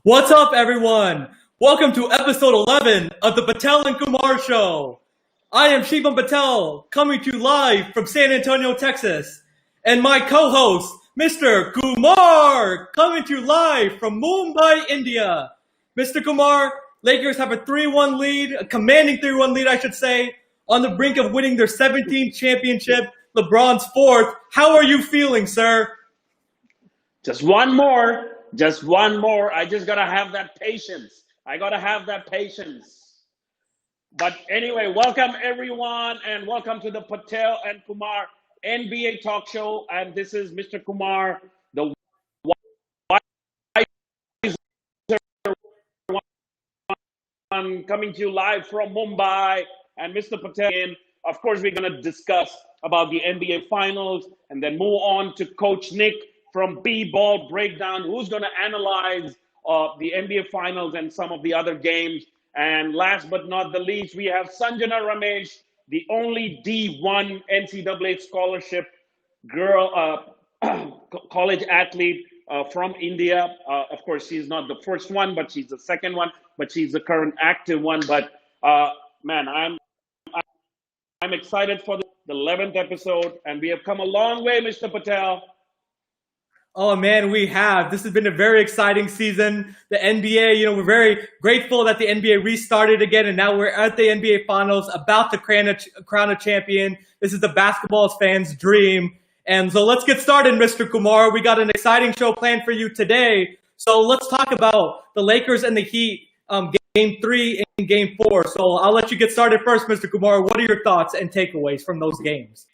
What's up, everyone? Welcome to episode 11 of the Patel and Kumar Show. I am Shivam Patel, coming to you live from San Antonio, Texas. And my co-host, Mr. Kumar, coming to you live from Mumbai, India. Mr. Kumar, Lakers have a 3-1 lead, a commanding 3-1 lead, I should say, on the brink of winning their 17th championship, LeBron's fourth. How are you feeling, sir? Just one more. I just gotta have that patience. But anyway, welcome everyone, and welcome to the Patel and Kumar NBA talk show. And this is Mr. Kumar, the one coming to you live from Mumbai, and Mr. Patel. And of course, we're gonna discuss about the NBA Finals, and then move on to Coach Nick from BBallbreakdown, who's going to analyze the NBA Finals and some of the other games. And last but not the least, we have Sanjana Ramesh, the only D1 NCAA scholarship girl, college athlete from India. Of course, she's not the first one, but she's the second one, but she's the current active one. But man, I'm excited for the 11th episode, and we have come a long way, Mr. Patel. Oh man, we have. This has been a very exciting season. The NBA, we're very grateful that the NBA restarted again, and now we're at the NBA Finals, about to crown a champion. This is the basketball fans' dream. And so let's get started, Mr. Kumar. We got an exciting show planned for you today. So let's talk about the Lakers and the Heat, Game 3 and Game 4. So I'll let you get started first, Mr. Kumar. What are your thoughts and takeaways from those games?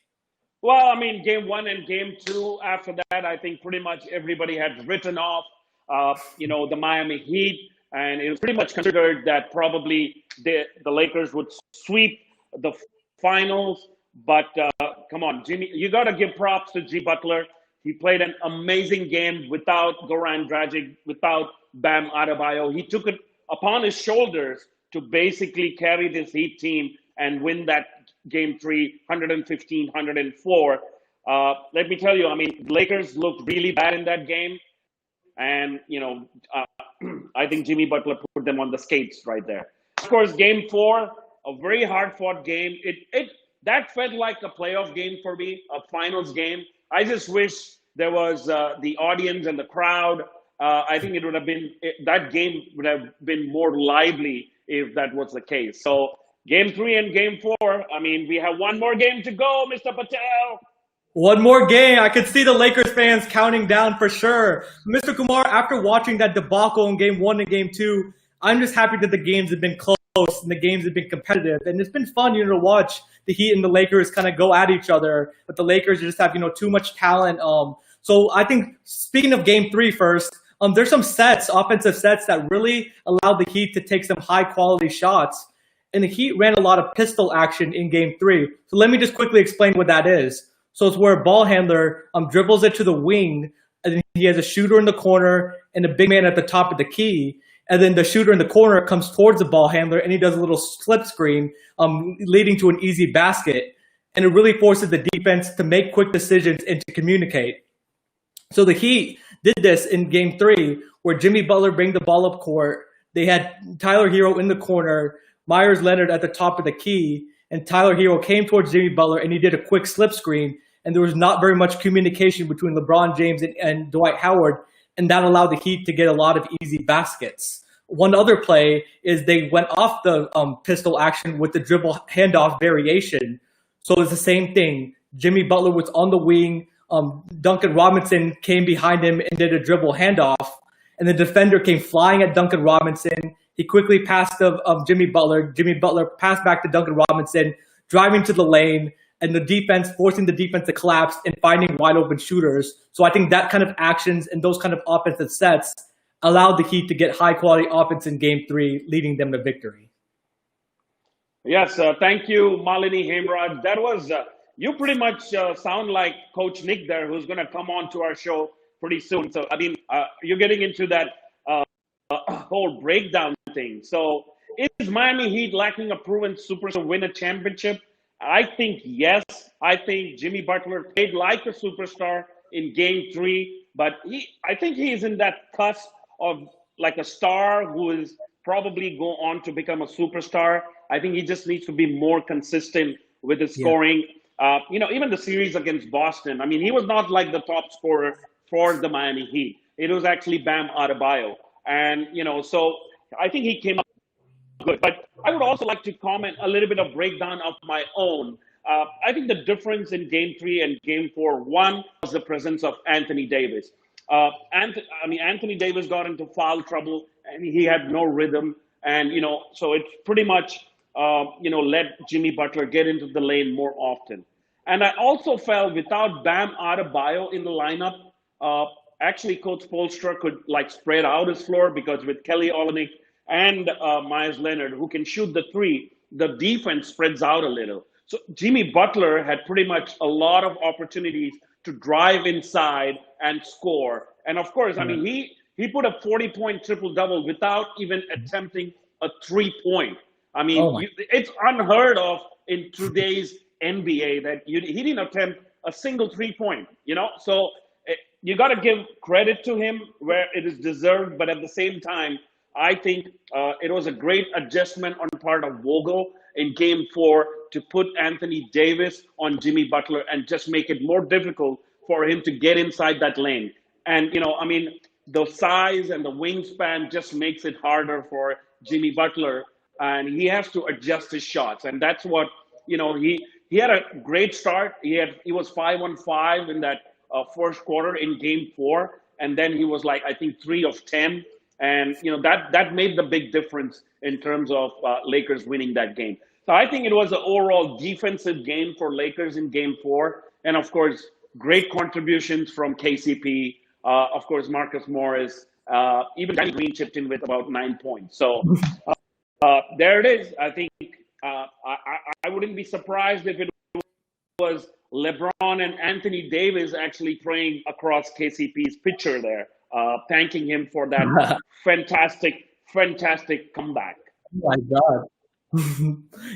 Well, I mean, Game 1 and Game 2, after that, I think pretty much everybody had written off, the Miami Heat, and it was pretty much considered that probably the Lakers would sweep the finals. But come on, Jimmy, you got to give props to G. Butler. He played an amazing game without Goran Dragic, without Bam Adebayo. He took it upon his shoulders to basically carry this Heat team and win that Game 3, 115-104. Let me tell you, I mean, Lakers looked really bad in that game. And, I think Jimmy Butler put them on the skates right there. Of course, Game 4, a very hard-fought game. That felt like a playoff game for me, a finals game. I just wish there was the audience and the crowd. I think that game would have been more lively if that was the case. So, Game 3 and Game 4, I mean, we have one more game to go, Mr. Patel. One more game. I could see the Lakers fans counting down for sure. Mr. Kumar, after watching that debacle in Game 1 and Game 2, I'm just happy that the games have been close and the games have been competitive. And it's been fun, to watch the Heat and the Lakers kind of go at each other. But the Lakers just have, too much talent. So I think, speaking of Game 3 first, there's some offensive sets that really allowed the Heat to take some high-quality shots. And the Heat ran a lot of pistol action in Game 3. So let me just quickly explain what that is. So it's where a ball handler dribbles it to the wing, and then he has a shooter in the corner and a big man at the top of the key. And then the shooter in the corner comes towards the ball handler, and he does a little slip screen, leading to an easy basket. And it really forces the defense to make quick decisions and to communicate. So the Heat did this in Game 3, where Jimmy Butler bring the ball up court. They had Tyler Hero in the corner, Myers Leonard at the top of the key, and Tyler Hero came towards Jimmy Butler, and he did a quick slip screen, and there was not very much communication between LeBron James and Dwight Howard, and that allowed the Heat to get a lot of easy baskets. One other play is they went off the pistol action with the dribble handoff variation. So it's the same thing. Jimmy Butler was on the wing. Duncan Robinson came behind him and did a dribble handoff, and the defender came flying at Duncan Robinson. He quickly passed to Jimmy Butler. Jimmy Butler passed back to Duncan Robinson, driving to the lane, and the defense, forcing the defense to collapse and finding wide open shooters. So I think that kind of actions and those kind of offensive sets allowed the Heat to get high quality offense in Game 3, leading them to victory. Yes, thank you, Malini Hemraj. That was, you pretty much sound like Coach Nick there, who's going to come on to our show pretty soon. So, I mean, you're getting into that whole breakdown thing. So is Miami Heat lacking a proven superstar to win a championship? I think yes. I think Jimmy Butler played like a superstar in Game 3, but I think he's in that cusp of like a star who is probably go on to become a superstar. I think he just needs to be more consistent with his Yeah. scoring. Even the series against Boston, I mean, he was not like the top scorer for the Miami Heat. It was actually Bam Adebayo. And, so I think he came up good. But I would also like to comment a little bit of breakdown of my own. I think the difference in game 3 and game 4, one was the presence of Anthony Davis. Anthony Davis got into foul trouble and he had no rhythm. And, so it pretty much, let Jimmy Butler get into the lane more often. And I also felt without Bam Adebayo in the lineup, actually Coach Spoelstra could spread out his floor, because with Kelly Olynyk and Myers Leonard, who can shoot the three, the defense spreads out a little. So Jimmy Butler had pretty much a lot of opportunities to drive inside and score. And of course, I mean, he put a 40-point triple-double without even attempting a 3-point. I mean, it's unheard of in today's NBA that he didn't attempt a single 3-point, So you got to give credit to him where it is deserved. But at the same time, I think it was a great adjustment on part of Vogel in game 4 to put Anthony Davis on Jimmy Butler and just make it more difficult for him to get inside that lane. And, the size and the wingspan just makes it harder for Jimmy Butler, and he has to adjust his shots. And that's what, he had a great start. He was 5-on-5 in that first quarter in game 4. And then he was I think 3 of 10. And, that made the big difference in terms of Lakers winning that game. So I think it was an overall defensive game for Lakers in game 4. And of course, great contributions from KCP. Of course, Marcus Morris, even Danny Green chipped in with about 9 points. So there it is. I think I wouldn't be surprised if it was LeBron and Anthony Davis actually praying across KCP's pitcher there, thanking him for that fantastic comeback. Oh my God.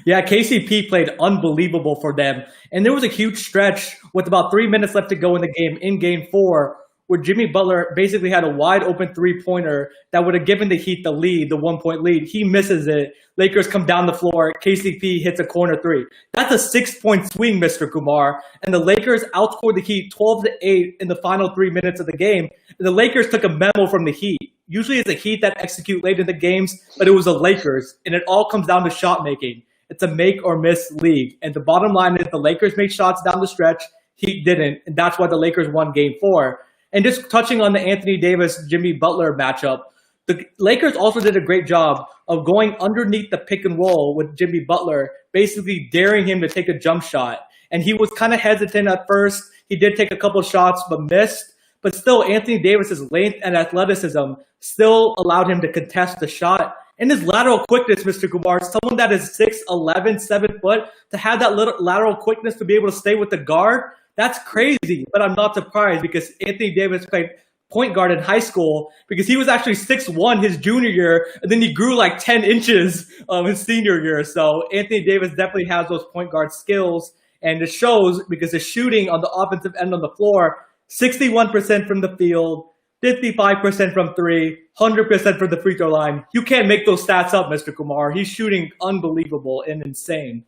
Yeah, KCP played unbelievable for them. And there was a huge stretch with about 3 minutes left to go in the game, in game 4, where Jimmy Butler basically had a wide open 3-pointer that would have given the Heat the lead, the 1-point lead. He misses it. Lakers come down the floor. KCP hits a corner 3. That's a 6-point swing, Mr. Kumar. And the Lakers outscored the Heat 12-8 in the final 3 minutes of the game. And the Lakers took a memo from the Heat. Usually it's the Heat that execute late in the games, but it was the Lakers. And it all comes down to shot making. It's a make or miss league. And the bottom line is the Lakers made shots down the stretch. Heat didn't. And that's why the Lakers won game 4. And just touching on the Anthony Davis-Jimmy Butler matchup, the Lakers also did a great job of going underneath the pick and roll with Jimmy Butler, basically daring him to take a jump shot. And he was kind of hesitant at first. He did take a couple shots but missed. But still, Anthony Davis's length and athleticism still allowed him to contest the shot. And his lateral quickness, Mr. Kumar, someone that is 6'11", 7 foot, to have that little lateral quickness to be able to stay with the guard, that's crazy. But I'm not surprised because Anthony Davis played point guard in high school because he was actually 6'1" his junior year, and then he grew 10 inches his senior year. So Anthony Davis definitely has those point guard skills, and it shows because the shooting on the offensive end on the floor, 61% from the field, 55% from 3, 100% from the free throw line. You can't make those stats up, Mr. Kumar. He's shooting unbelievable and insane.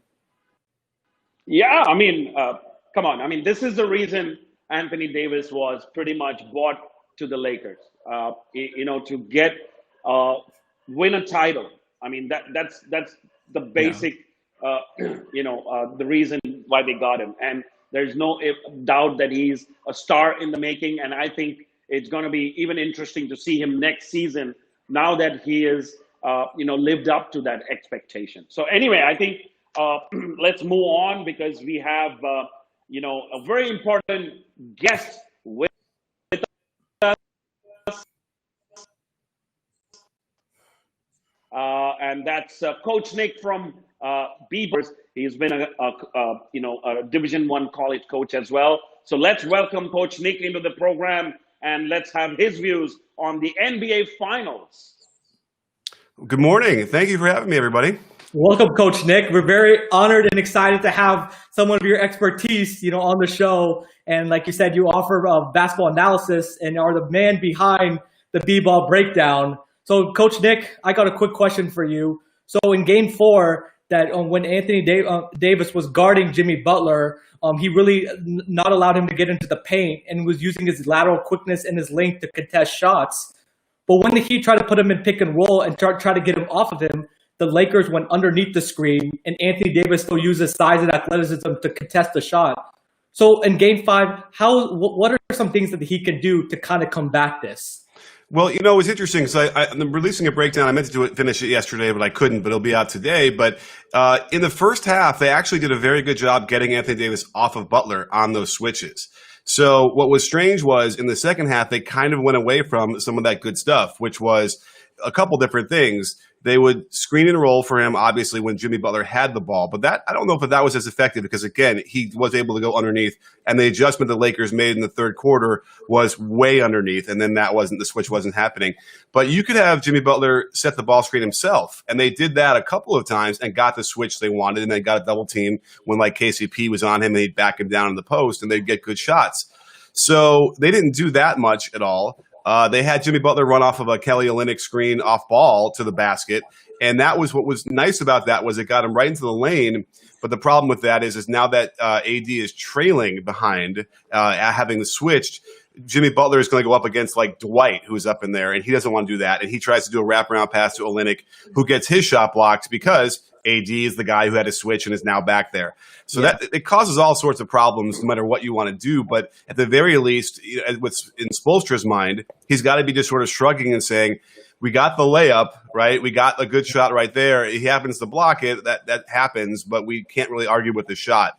Yeah, I mean, come on. I mean, this is the reason Anthony Davis was pretty much bought to the Lakers, to get win a title. I mean, that's the basic, the reason why they got him. And there's no doubt that he's a star in the making. And I think it's going to be even interesting to see him next season now that he is, lived up to that expectation. So anyway, I think let's move on because we have, a very important guest with us. And that's Coach Nick from BBallbreakdown. He's been a Division I college coach as well. So let's welcome Coach Nick into the program and let's have his views on the NBA Finals. Good morning. Thank you for having me, everybody. Welcome, Coach Nick. We're very honored and excited to have someone of your expertise, on the show. And like you said, you offer basketball analysis and are the man behind the BBallbreakdown. So, Coach Nick, I got a quick question for you. So, in Game 4, that when Anthony Davis was guarding Jimmy Butler, he really not allowed him to get into the paint and was using his lateral quickness and his length to contest shots. But when the Heat tried to put him in pick and roll and try to get him off of him, the Lakers went underneath the screen, and Anthony Davis still used his size and athleticism to contest the shot. So in Game 5, what are some things that the Heat can do to kind of combat this? Well, it's interesting because I'm releasing a breakdown. I meant to finish it yesterday, but I couldn't. But it'll be out today. But in the first half, they actually did a very good job getting Anthony Davis off of Butler on those switches. So what was strange was in the second half, they kind of went away from some of that good stuff, which was a couple different things. They would screen and roll for him, obviously, when Jimmy Butler had the ball. But I don't know if that was as effective because, again, he was able to go underneath. And the adjustment the Lakers made in the third quarter was way underneath. And then the switch wasn't happening. But you could have Jimmy Butler set the ball screen himself. And they did that a couple of times and got the switch they wanted. And they got a double team when KCP was on him and they'd back him down in the post and they'd get good shots. So they didn't do that much at all. They had Jimmy Butler run off of a Kelly Olynyk screen off ball to the basket. And that was what was nice about that was it got him right into the lane. But the problem with that is now that AD is trailing behind, having switched, Jimmy Butler is going to go up against Dwight, who's up in there, and he doesn't want to do that. And he tries to do a wraparound pass to Olynyk, who gets his shot blocked because AD is the guy who had to switch and is now back there. So that it causes all sorts of problems no matter what you want to do. But at the very least, what's in Spoelstra's mind, he's got to be just sort of shrugging and saying, we got the layup, right? We got a good shot right there. He happens to block it. That happens, but we can't really argue with the shot.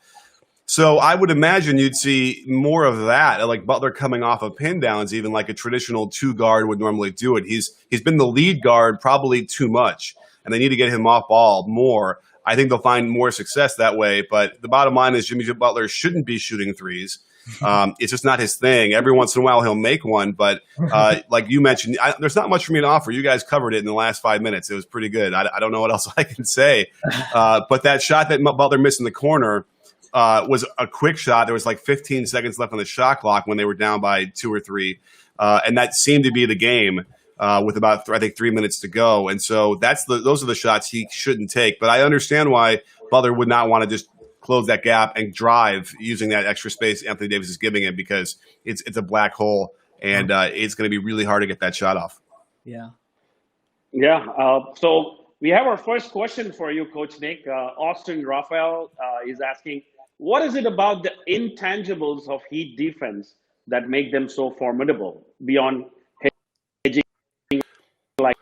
So I would imagine you'd see more of that, like Butler coming off of pin downs, even like a traditional two guard would normally do it. He's been the lead guard probably too much, and they need to get him off ball more. I think they'll find more success that way. But the bottom line is Jimmy Butler shouldn't be shooting threes. It's just not his thing. Every once in a while he'll make one, but like you mentioned, there's not much for me to offer. You guys covered it in the last 5 minutes. It was pretty good. I don't know what else I can say. But that shot that Butler missed in the corner was a quick shot. There was 15 seconds left on the shot clock when they were down by 2 or 3. And that seemed to be the game with about, 3 minutes to go. And so those are the shots he shouldn't take. But I understand why Butler would not want to just close that gap and drive using that extra space Anthony Davis is giving him because it's a black hole and it's going to be really hard to get that shot off. Yeah. Yeah. So we have our first question for you, Coach Nick. Austin Raphael is asking, what is it about the intangibles of Heat defense that make them so formidable beyond hedging like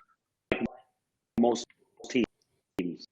most teams?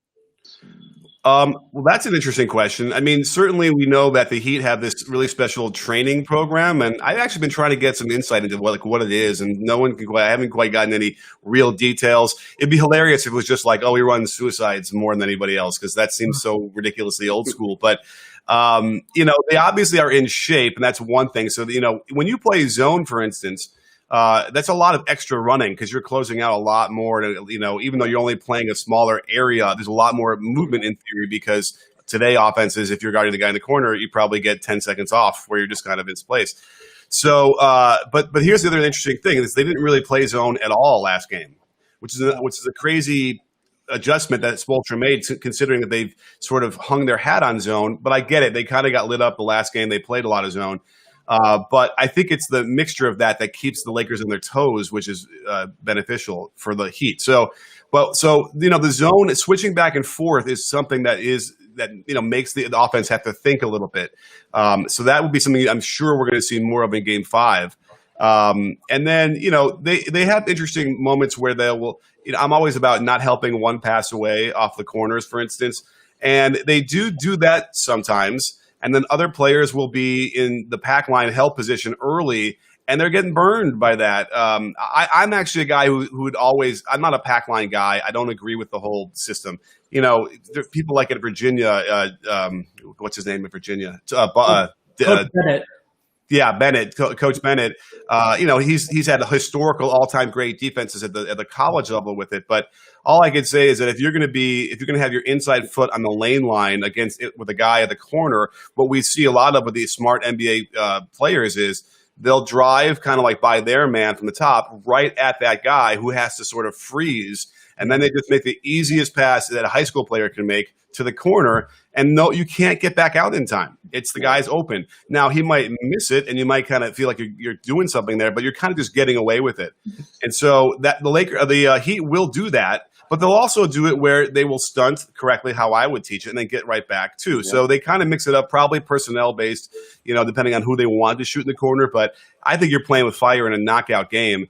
Well, that's an interesting question. I mean, certainly we know that the Heat have this really special training program, and I've actually been trying to get some insight into what it is, and I haven't quite gotten any real details. It'd be hilarious if it was just we run suicides more than anybody else, because that seems so ridiculously old school. But they obviously are in shape, and that's one thing. So when you play zone, for instance, that's a lot of extra running because you're closing out a lot more. Even though you're only playing a smaller area, there's a lot more movement in theory because today offenses, if you're guarding the guy in the corner, you probably get 10 seconds off where you're just kind of in place. So, but here's the other interesting thing is they didn't really play zone at all last game, which is a crazy adjustment that Spoelstra made considering that they've sort of hung their hat on zone. But I get it. They kind of got lit up the last game. They played a lot of zone. But I think it's the mixture of that keeps the Lakers on their toes, which is beneficial for the Heat. So the zone switching back and forth is something that makes the offense have to think a little bit. So that would be something I'm sure we're going to see more of in Game 5. And then they have interesting moments where they will. I'm always about not helping one pass away off the corners, for instance, and they do that sometimes. And then other players will be in the pack line held position early, and they're getting burned by that. I'm actually a guy who would always – I'm not a pack line guy. I don't agree with the whole system. There are people like at Virginia what's his name at Virginia? Bennett. Yeah, Bennett, Coach Bennett. He's had historical all-time great defenses at the college level with it. But all I can say is that if you're going to have your inside foot on the lane line with a guy at the corner, what we see a lot of with these smart NBA players is they'll drive kind of like by their man from the top right at that guy who has to sort of freeze. And then they just make the easiest pass that a high school player can make to the corner. And no, you can't get back out in time. It's the guy's open. Now, he might miss it, and you might kind of feel like you're doing something there, but you're kind of just getting away with it. And so that the Heat will do that, but they'll also do it where they will stunt correctly how I would teach it and then get right back too. Yeah. So they kind of mix it up, probably personnel based, depending on who they want to shoot in the corner. But I think you're playing with fire in a knockout game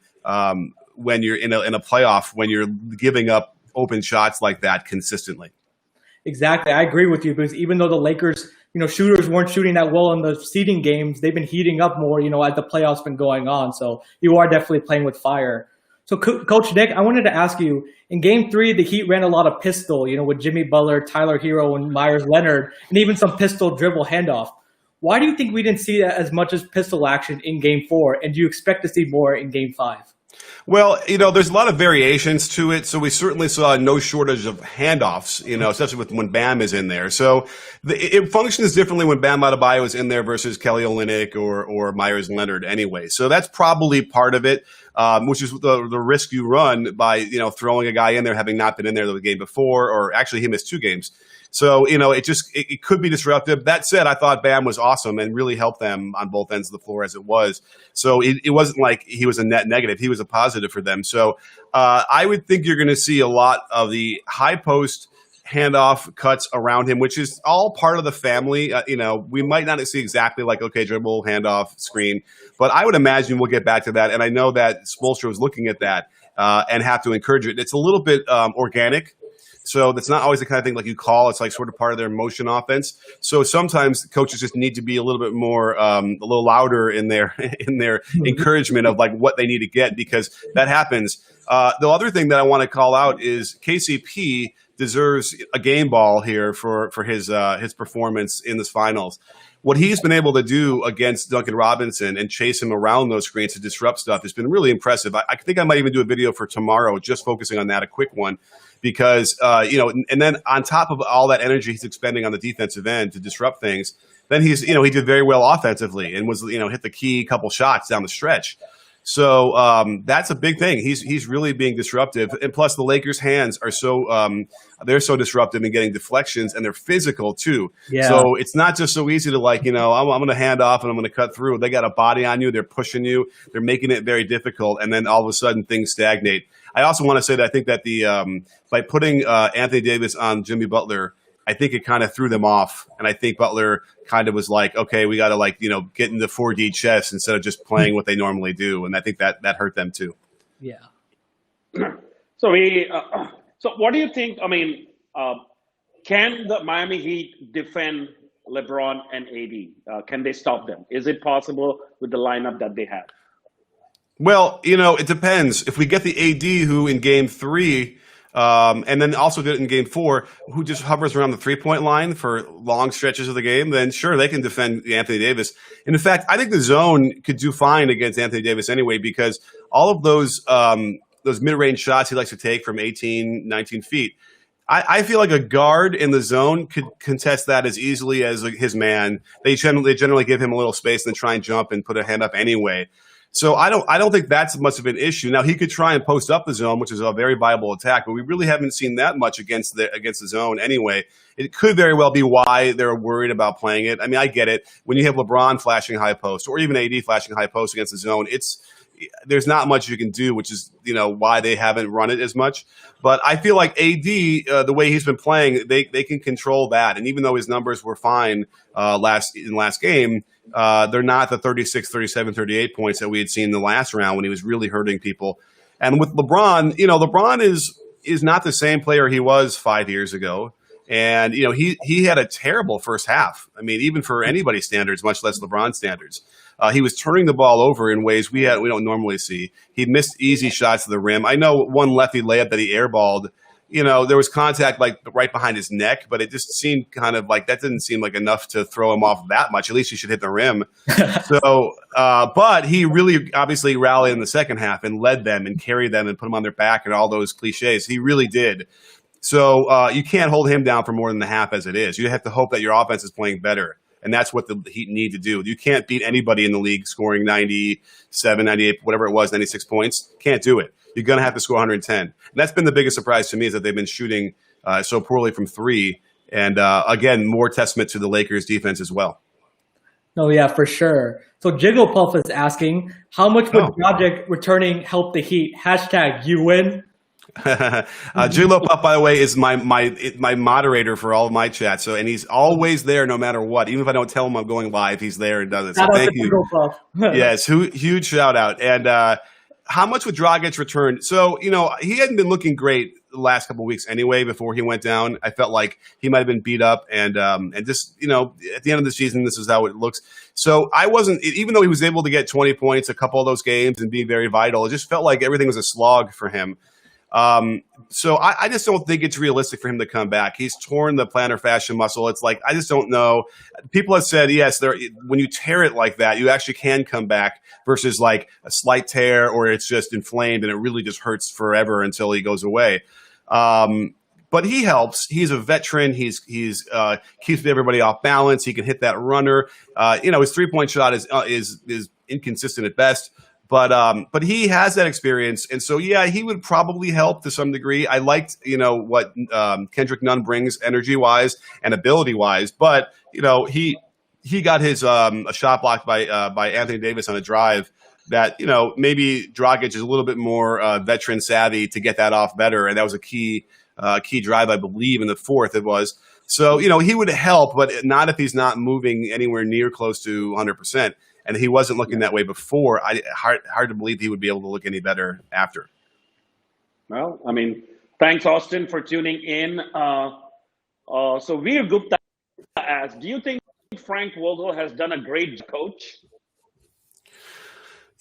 when you're in a playoff, when you're giving up open shots like that consistently. Exactly. I agree with you, because even though the Lakers, shooters weren't shooting that well in the seeding games, they've been heating up more, as the playoffs been going on. So you are definitely playing with fire. So Coach Nick, I wanted to ask you, in Game 3, the Heat ran a lot of pistol, with Jimmy Butler, Tyler Hero, and Myers Leonard, and even some pistol dribble handoff. Why do you think we didn't see that as much as pistol action in Game 4? And do you expect to see more in Game 5? Well, there's a lot of variations to it. So we certainly saw no shortage of handoffs, especially when Bam is in there. So it functions differently when Bam Adebayo is in there versus Kelly Olynyk or Myers Leonard anyway. So that's probably part of it, which is the risk you run by, throwing a guy in there having not been in there the game before, or actually he missed 2 games. So, it could be disruptive. That said, I thought Bam was awesome and really helped them on both ends of the floor as it was. So it wasn't like he was a net negative. He was a positive for them. So I would think you're going to see a lot of the high post handoff cuts around him, which is all part of the family. We might not see exactly like, okay, dribble, handoff, screen. But I would imagine we'll get back to that. And I know that Spoelstra is looking at that and have to encourage it. It's a little bit organic. So that's not always the kind of thing like you call. It's like sort of part of their motion offense. So sometimes coaches just need to be a little bit more, a little louder in their encouragement of like what they need to get, because that happens. The other thing that I want to call out is KCP deserves a game ball here for his performance in this finals. What he's been able to do against Duncan Robinson and chase him around those screens to disrupt stuff has been really impressive. I think I might even do a video for tomorrow just focusing on that, a quick one. Because, and then on top of all that energy he's expending on the defensive end to disrupt things, then he did very well offensively and was, hit the key couple shots down the stretch. So that's a big thing. He's really being disruptive. And plus the Lakers' hands are they're so disruptive in getting deflections, and they're physical too. Yeah. So it's not just so easy to I'm going to hand off and I'm going to cut through. They got a body on you. They're pushing you. They're making it very difficult. And then all of a sudden things stagnate. I also want to say that I think that by putting Anthony Davis on Jimmy Butler, I think it kind of threw them off. And I think Butler kind of was like, okay, we got to get into 4D chess instead of just playing what they normally do. And I think that hurt them too. Yeah. So so what do you think? I mean, can the Miami Heat defend LeBron and AD? Can they stop them? Is it possible with the lineup that they have? Well, it depends. If we get the AD who in Game 3, and then also did it in Game 4, who just hovers around the 3-point line for long stretches of the game, then sure, they can defend Anthony Davis. And in fact, I think the zone could do fine against Anthony Davis anyway, because all of those mid-range shots he likes to take from 18, 19 feet, I feel like a guard in the zone could contest that as easily as his man. They generally give him a little space and then try and jump and put a hand up anyway. So I don't think that's much of an issue. Now he could try and post up the zone, which is a very viable attack, but we really haven't seen that much against the zone anyway. It could very well be why they're worried about playing it. I mean, I get it. When you have LeBron flashing high post or even AD flashing high post against the zone, there's not much you can do, which is why they haven't run it as much. But I feel like AD, the way he's been playing, they can control that. And even though his numbers were fine last game. They're not the 36, 37, 38 points that we had seen in the last round when he was really hurting people. And with LeBron, LeBron is not the same player he was 5 years ago. And, he had a terrible first half. I mean, even for anybody's standards, much less LeBron standards. He was turning the ball over in ways we don't normally see. He missed easy shots to the rim. I know one lefty layup that he airballed. There was contact right behind his neck, but it just seemed kind of like that didn't seem like enough to throw him off that much. At least he should hit the rim. But he really obviously rallied in the second half and led them and carried them and put them on their back and all those cliches. He really did. So you can't hold him down for more than the half as it is. You have to hope that your offense is playing better And that's what the Heat need to do. You can't beat anybody in the league scoring 97, 98, whatever it was, 96 points. Can't do it. You're going to have to score 110. And that's been the biggest surprise to me, is that they've been shooting so poorly from three. And again, more testament to the Lakers defense as well. Oh, yeah, for sure. So Jigglepuff is asking, how much would Dragic returning help the Heat? Hashtag you win. Jigglepuff, by the way, is my moderator for all of my chats. So, and he's always there no matter what. Even if I don't tell him I'm going live, he's there and does it. So thank you. Yes, huge shout out. And how much would Dragic return? So, he hadn't been looking great the last couple of weeks anyway before he went down. I felt like he might have been beat up, and just, at the end of the season, this is how it looks. So I wasn't, even though he was able to get 20 points a couple of those games and be very vital, it just felt like everything was a slog for him. So I just don't think it's realistic for him to come back. He's torn the plantar fascia muscle. It's like, I just don't know. People have said, yes, when you tear it like that, you actually can come back, versus like a slight tear, or it's just inflamed and it really just hurts forever until he goes away. But he helps. He's a veteran. He's keeps everybody off balance. He can hit that runner. His 3-point shot is inconsistent at best. But he has that experience, and so yeah, he would probably help to some degree. I liked what Kendrick Nunn brings energy wise and ability wise, but he got his a shot blocked by Anthony Davis on a drive that maybe Dragic is a little bit more veteran savvy to get that off better, and that was a key drive, I believe, in the fourth it was. So he would help, but not if he's not moving anywhere near close to 100%. And he wasn't looking that way before. Hard to believe he would be able to look any better after. Well, thanks, Austin, for tuning in. So Veer Gupta asks, do you think Frank Vogel has done a great coach?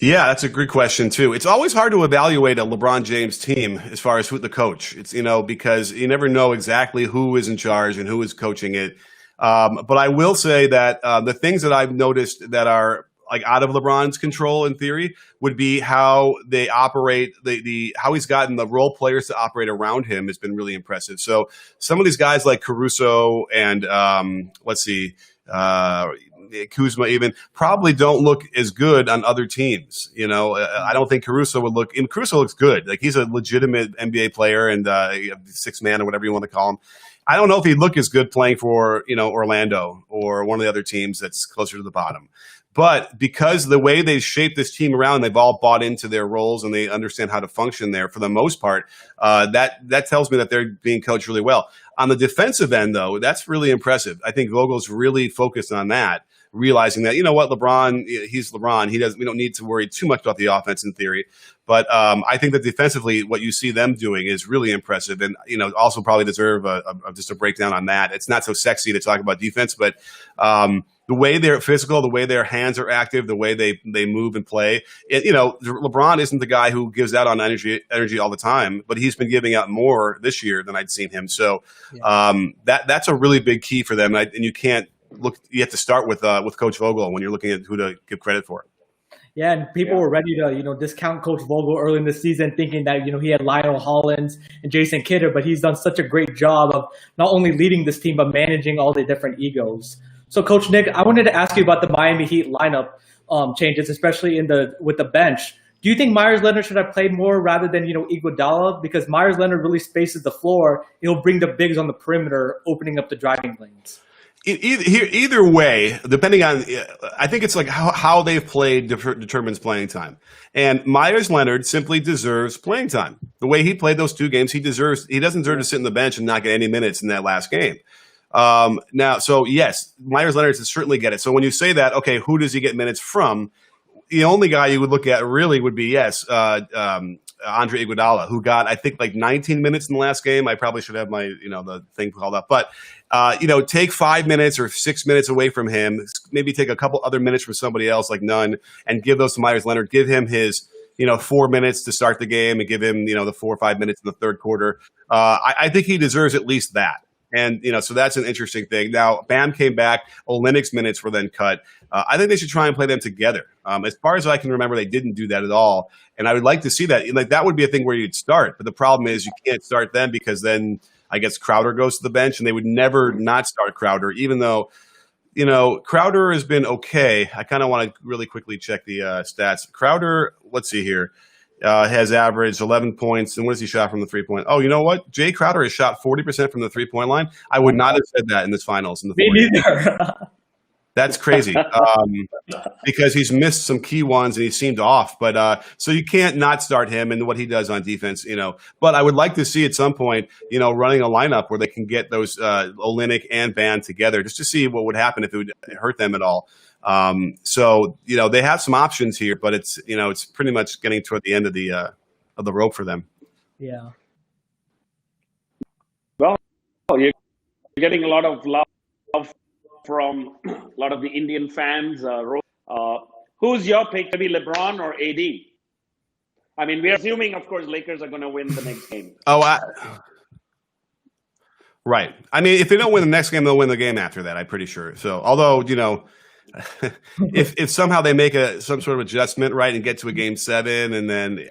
Yeah, that's a good question too. It's always hard to evaluate a LeBron James team as far as who the coach. It's because you never know exactly who is in charge and who is coaching it. But I will say that the things that I've noticed that are like out of LeBron's control in theory would be how they operate, how he's gotten the role players to operate around him has been really impressive. So some of these guys like Caruso and Kuzma even probably don't look as good on other teams. I don't think Caruso would look, and Caruso looks good. Like, he's a legitimate NBA player and sixth man or whatever you want to call him. I don't know if he'd look as good playing for, Orlando or one of the other teams that's closer to the bottom. But because the way they've shaped this team around, they've all bought into their roles and they understand how to function there for the most part. That tells me that they're being coached really well. On the defensive end, though, that's really impressive. I think Vogel's really focused on that, realizing that, LeBron, he's LeBron. We don't need to worry too much about the offense in theory. But I think that defensively, what you see them doing is really impressive, and also probably deserve just a breakdown on that. It's not so sexy to talk about defense, but the way they're physical, the way their hands are active, the way they move and play. LeBron isn't the guy who gives out on energy all the time, but he's been giving out more this year than I'd seen him. So that's a really big key for them, and you can't look. You have to start with Coach Vogel when you're looking at who to give credit for. Yeah, and people were ready to, discount Coach Vogel early in the season, thinking that, he had Lionel Hollins and Jason Kidd, but he's done such a great job of not only leading this team, but managing all the different egos. So, Coach Nick, I wanted to ask you about the Miami Heat lineup changes, especially with the bench. Do you think Myers Leonard should have played more rather than, Iguodala? Because Myers Leonard really spaces the floor. He'll bring the bigs on the perimeter, opening up the driving lanes. Either way, depending on, I think it's like how they've played determines playing time. And Myers Leonard simply deserves playing time. The way he played those two games, he doesn't deserve to sit in the bench and not get any minutes in that last game. So yes, Myers Leonard should certainly get it. So when you say that, okay, who does he get minutes from? The only guy you would look at really would be, Andre Iguodala, who got, I think, like 19 minutes in the last game. I probably should have my, the thing called up. But, take 5 minutes or 6 minutes away from him, maybe take a couple other minutes from somebody else like Nunn, and give those to Myers Leonard. Give him his, 4 minutes to start the game, and give him, the 4 or 5 minutes in the third quarter. I think he deserves at least that. And, so that's an interesting thing. Now, Bam came back. Olynyk's minutes were then cut. I think they should try and play them together. As far as I can remember, they didn't do that at all. And I would like to see that. Like, that would be a thing where you'd start. But the problem is you can't start them because then I guess Crowder goes to the bench, and they would never not start Crowder, even though, Crowder has been okay. I kind of want to really quickly check the stats. Crowder, let's see here, has averaged 11 points. And what has he shot from the 3-point? Oh, you know what? Jay Crowder has shot 40% from the 3-point line. I would not have said that in this finals. In the Me neither. That's crazy because he's missed some key ones and he seemed off. But so you can't not start him and what he does on defense, But I would like to see at some point, running a lineup where they can get those Olynyk and Van together just to see what would happen if it would hurt them at all. So they have some options here, but it's pretty much getting toward the end of the rope for them. Yeah. Well, you're getting a lot of love from a lot of the Indian fans. Who's your pick? Maybe LeBron or AD? I mean, we're assuming, of course, Lakers are going to win the next game. Right. I mean, if they don't win the next game, they'll win the game after that, I'm pretty sure. So, although, if somehow they make some sort of adjustment, right, and get to a game 7, and then,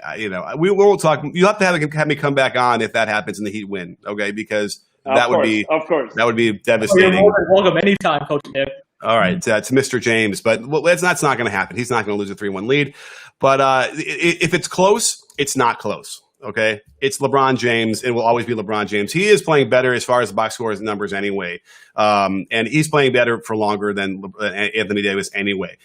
we won't talk. You have to have me come back on if that happens and the Heat win, okay? Because that would be devastating. You're more than welcome anytime, Coach Nick. All right, to Mr. James, but that's not going to happen. He's not going to lose a 3-1 lead. But if it's close, it's not close. Okay, it's LeBron James. It will always be LeBron James. He is playing better as far as the box score numbers anyway, and he's playing better for longer than Anthony Davis anyway.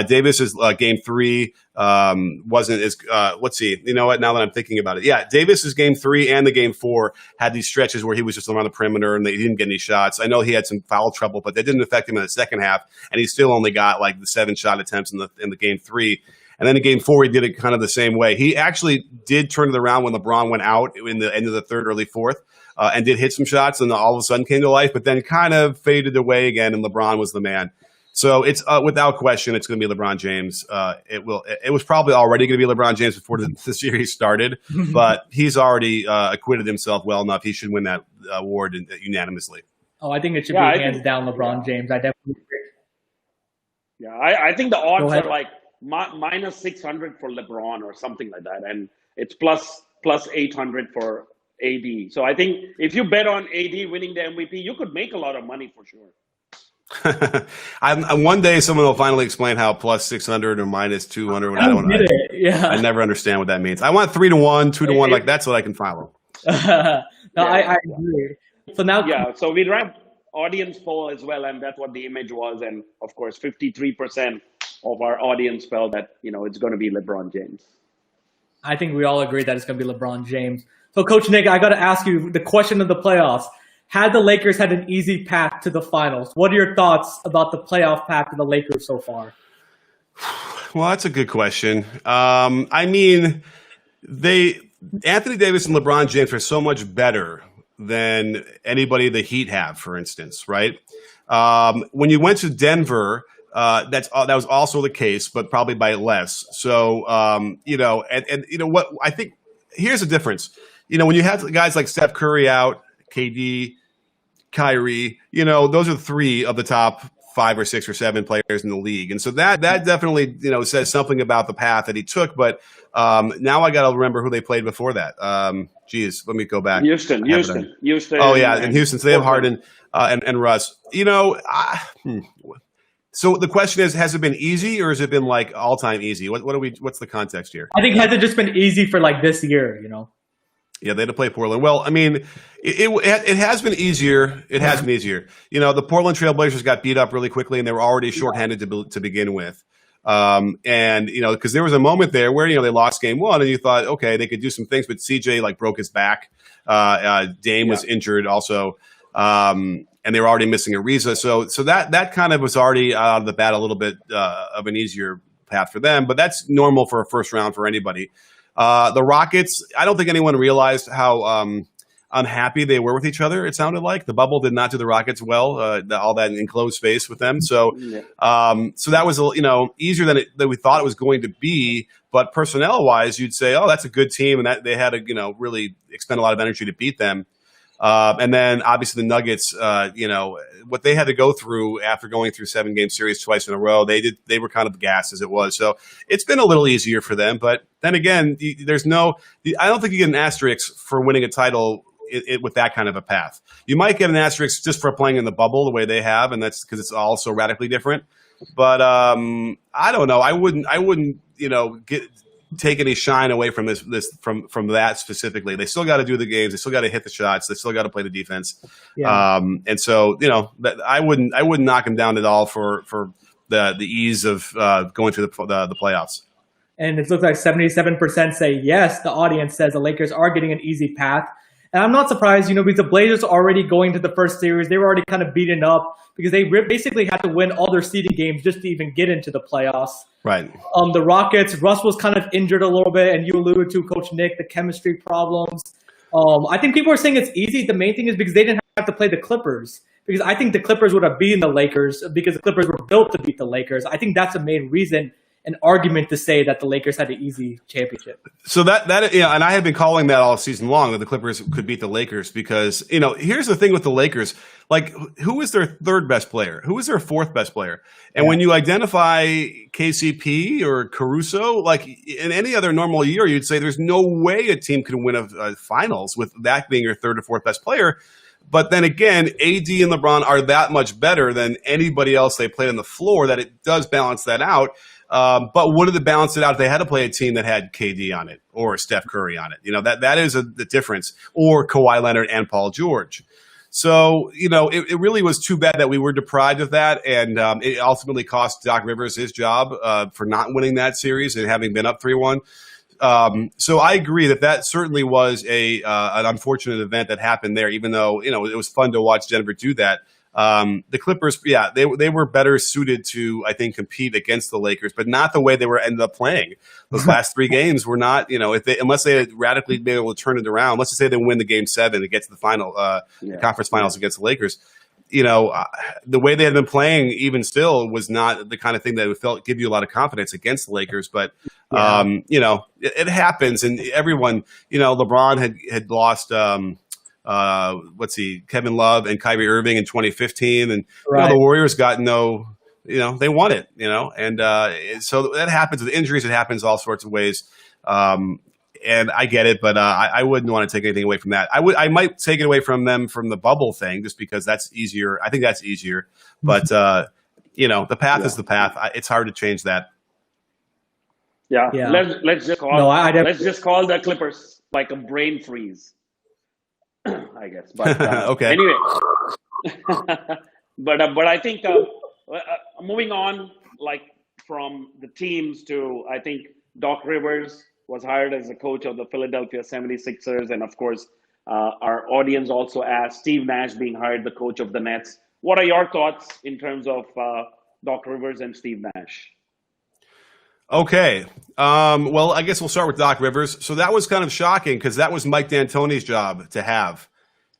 Davis's game 3 wasn't as. Let's see. You know what? Now that I'm thinking about it, yeah, Davis's game 3 and the game 4 had these stretches where he was just around the perimeter and he didn't get any shots. I know he had some foul trouble, but that didn't affect him in the second half, and he still only got like the 7 shot attempts in the game 3. And then in game 4, he did it kind of the same way. He actually did turn it around when LeBron went out in the end of the third, early fourth, and did hit some shots, and all of a sudden came to life, but then kind of faded away again, and LeBron was the man. So it's without question, it's going to be LeBron James. It was probably already going to be LeBron James before the series started, but he's already acquitted himself well enough. He should win that award unanimously. Oh, I think it should be hands down LeBron James. I definitely agree. Yeah, I think the odds are like minus 600 for LeBron or something like that, and it's plus 800 for AD. So I think if you bet on AD winning the MVP, you could make a lot of money for sure. One day someone will finally explain how plus 600 or minus 200. I don't know. Yeah. I never understand what that means. I want 3-1, 2-1. Like that's what I can follow. I agree. So now, so we ran audience poll as well, and that's what the image was. And of course, 53% of our audience felt that it's going to be LeBron James. I think we all agree that it's going to be LeBron James. So, Coach Nick, I got to ask you the question of the playoffs. Had the Lakers had an easy path to the finals, what are your thoughts about the playoff path to the Lakers so far? Well, that's a good question. I mean, Anthony Davis and LeBron James are so much better than anybody the Heat have, for instance, right? When you went to Denver, that was also the case, but probably by less. So, and what I think here's the difference. When you have guys like Steph Curry out, KD, Kyrie, those are 3 of the top 5 or 6 or 7 players in the league. And so that definitely, says something about the path that he took. But now I got to remember who they played before that. Let me go back. Houston. Oh, yeah, in Houston. So they have Harden and Russ. So the question is, has it been easy or has it been like all-time easy? What's the context here? I think has it just been easy for like this year, Yeah, they had to play Portland. Well, I mean, it has been easier. It has been easier. The Portland Trailblazers got beat up really quickly, and they were already shorthanded to begin with. Because there was a moment there where they lost game 1, and you thought, okay, they could do some things, but CJ broke his back. Dame was injured also, and they were already missing Ariza. So that kind of was already out of the bat a little bit of an easier path for them, but that's normal for a first round for anybody. The Rockets, I don't think anyone realized how unhappy they were with each other. It sounded like the bubble did not do the Rockets well, all that enclosed space with them. So, so that was easier than we thought it was going to be. But personnel wise, you'd say, oh, that's a good team, and that they had to really expend a lot of energy to beat them. And then obviously the Nuggets, what they had to go through after going through 7-game series twice in a row, they were kind of gassed as it was. So it's been a little easier for them. But then again, I don't think you get an asterisk for winning a title, with that kind of a path. You might get an asterisk just for playing in the bubble the way they have, and that's because it's all so radically different. But I don't know. I wouldn't take any shine away from from that specifically. They still got to do the games. They still got to hit the shots. They still got to play the defense. Yeah. And so I wouldn't knock them down at all for the ease of going through the playoffs. And it looks like 77% say yes. The audience says the Lakers are getting an easy path. And I'm not surprised, because the Blazers are already going to the first series. They were already kind of beaten up because they basically had to win all their seeding games just to even get into the playoffs. Right. The Rockets, Russ was kind of injured a little bit, and you alluded to, Coach Nick, the chemistry problems. I think people are saying it's easy. The main thing is because they didn't have to play the Clippers. Because I think the Clippers would have beaten the Lakers because the Clippers were built to beat the Lakers. I think that's the main reason, an argument to say that the Lakers had an easy championship. So that and I had been calling that all season long that the Clippers could beat the Lakers because here's the thing with the Lakers, like who is their third best player? Who is their fourth best player? And when you identify KCP or Caruso, like in any other normal year, you'd say there's no way a team could win a finals with that being your third or fourth best player. But then again, AD and LeBron are that much better than anybody else they played on the floor that it does balance that out. But would it balance it out if they had to play a team that had KD on it or Steph Curry on it? That is the difference. Or Kawhi Leonard and Paul George. So, it really was too bad that we were deprived of that. And it ultimately cost Doc Rivers his job for not winning that series and having been up 3-1. So I agree that certainly was an unfortunate event that happened there, even though, it was fun to watch Denver do that. The Clippers, they were better suited to, I think, compete against the Lakers, but not the way they ended up playing. Those last three games were not, unless they had radically been able to turn it around. Let's just say they win the game 7 to get to the final, conference finals against the Lakers. The way they had been playing, even still, was not the kind of thing that would give you a lot of confidence against the Lakers. But it happens, and everyone, LeBron had lost. Kevin Love and Kyrie Irving in 2015, and the Warriors got they won it, and so that happens with injuries. It happens all sorts of ways, and I get it, but I wouldn't want to take anything away from that. I might take it away from them from the bubble thing, just because that's easier. I think that's easier, but the path is the path. It's hard to change that. Yeah. Let's just call the Clippers like a brain freeze. I guess, but okay. Anyway, but I think moving on, like from the teams to, I think Doc Rivers was hired as the coach of the Philadelphia 76ers, and of course, our audience also asked Steve Nash being hired the coach of the Nets. What are your thoughts in terms of Doc Rivers and Steve Nash? Okay. Well, I guess we'll start with Doc Rivers. So that was kind of shocking because that was Mike D'Antoni's job to have.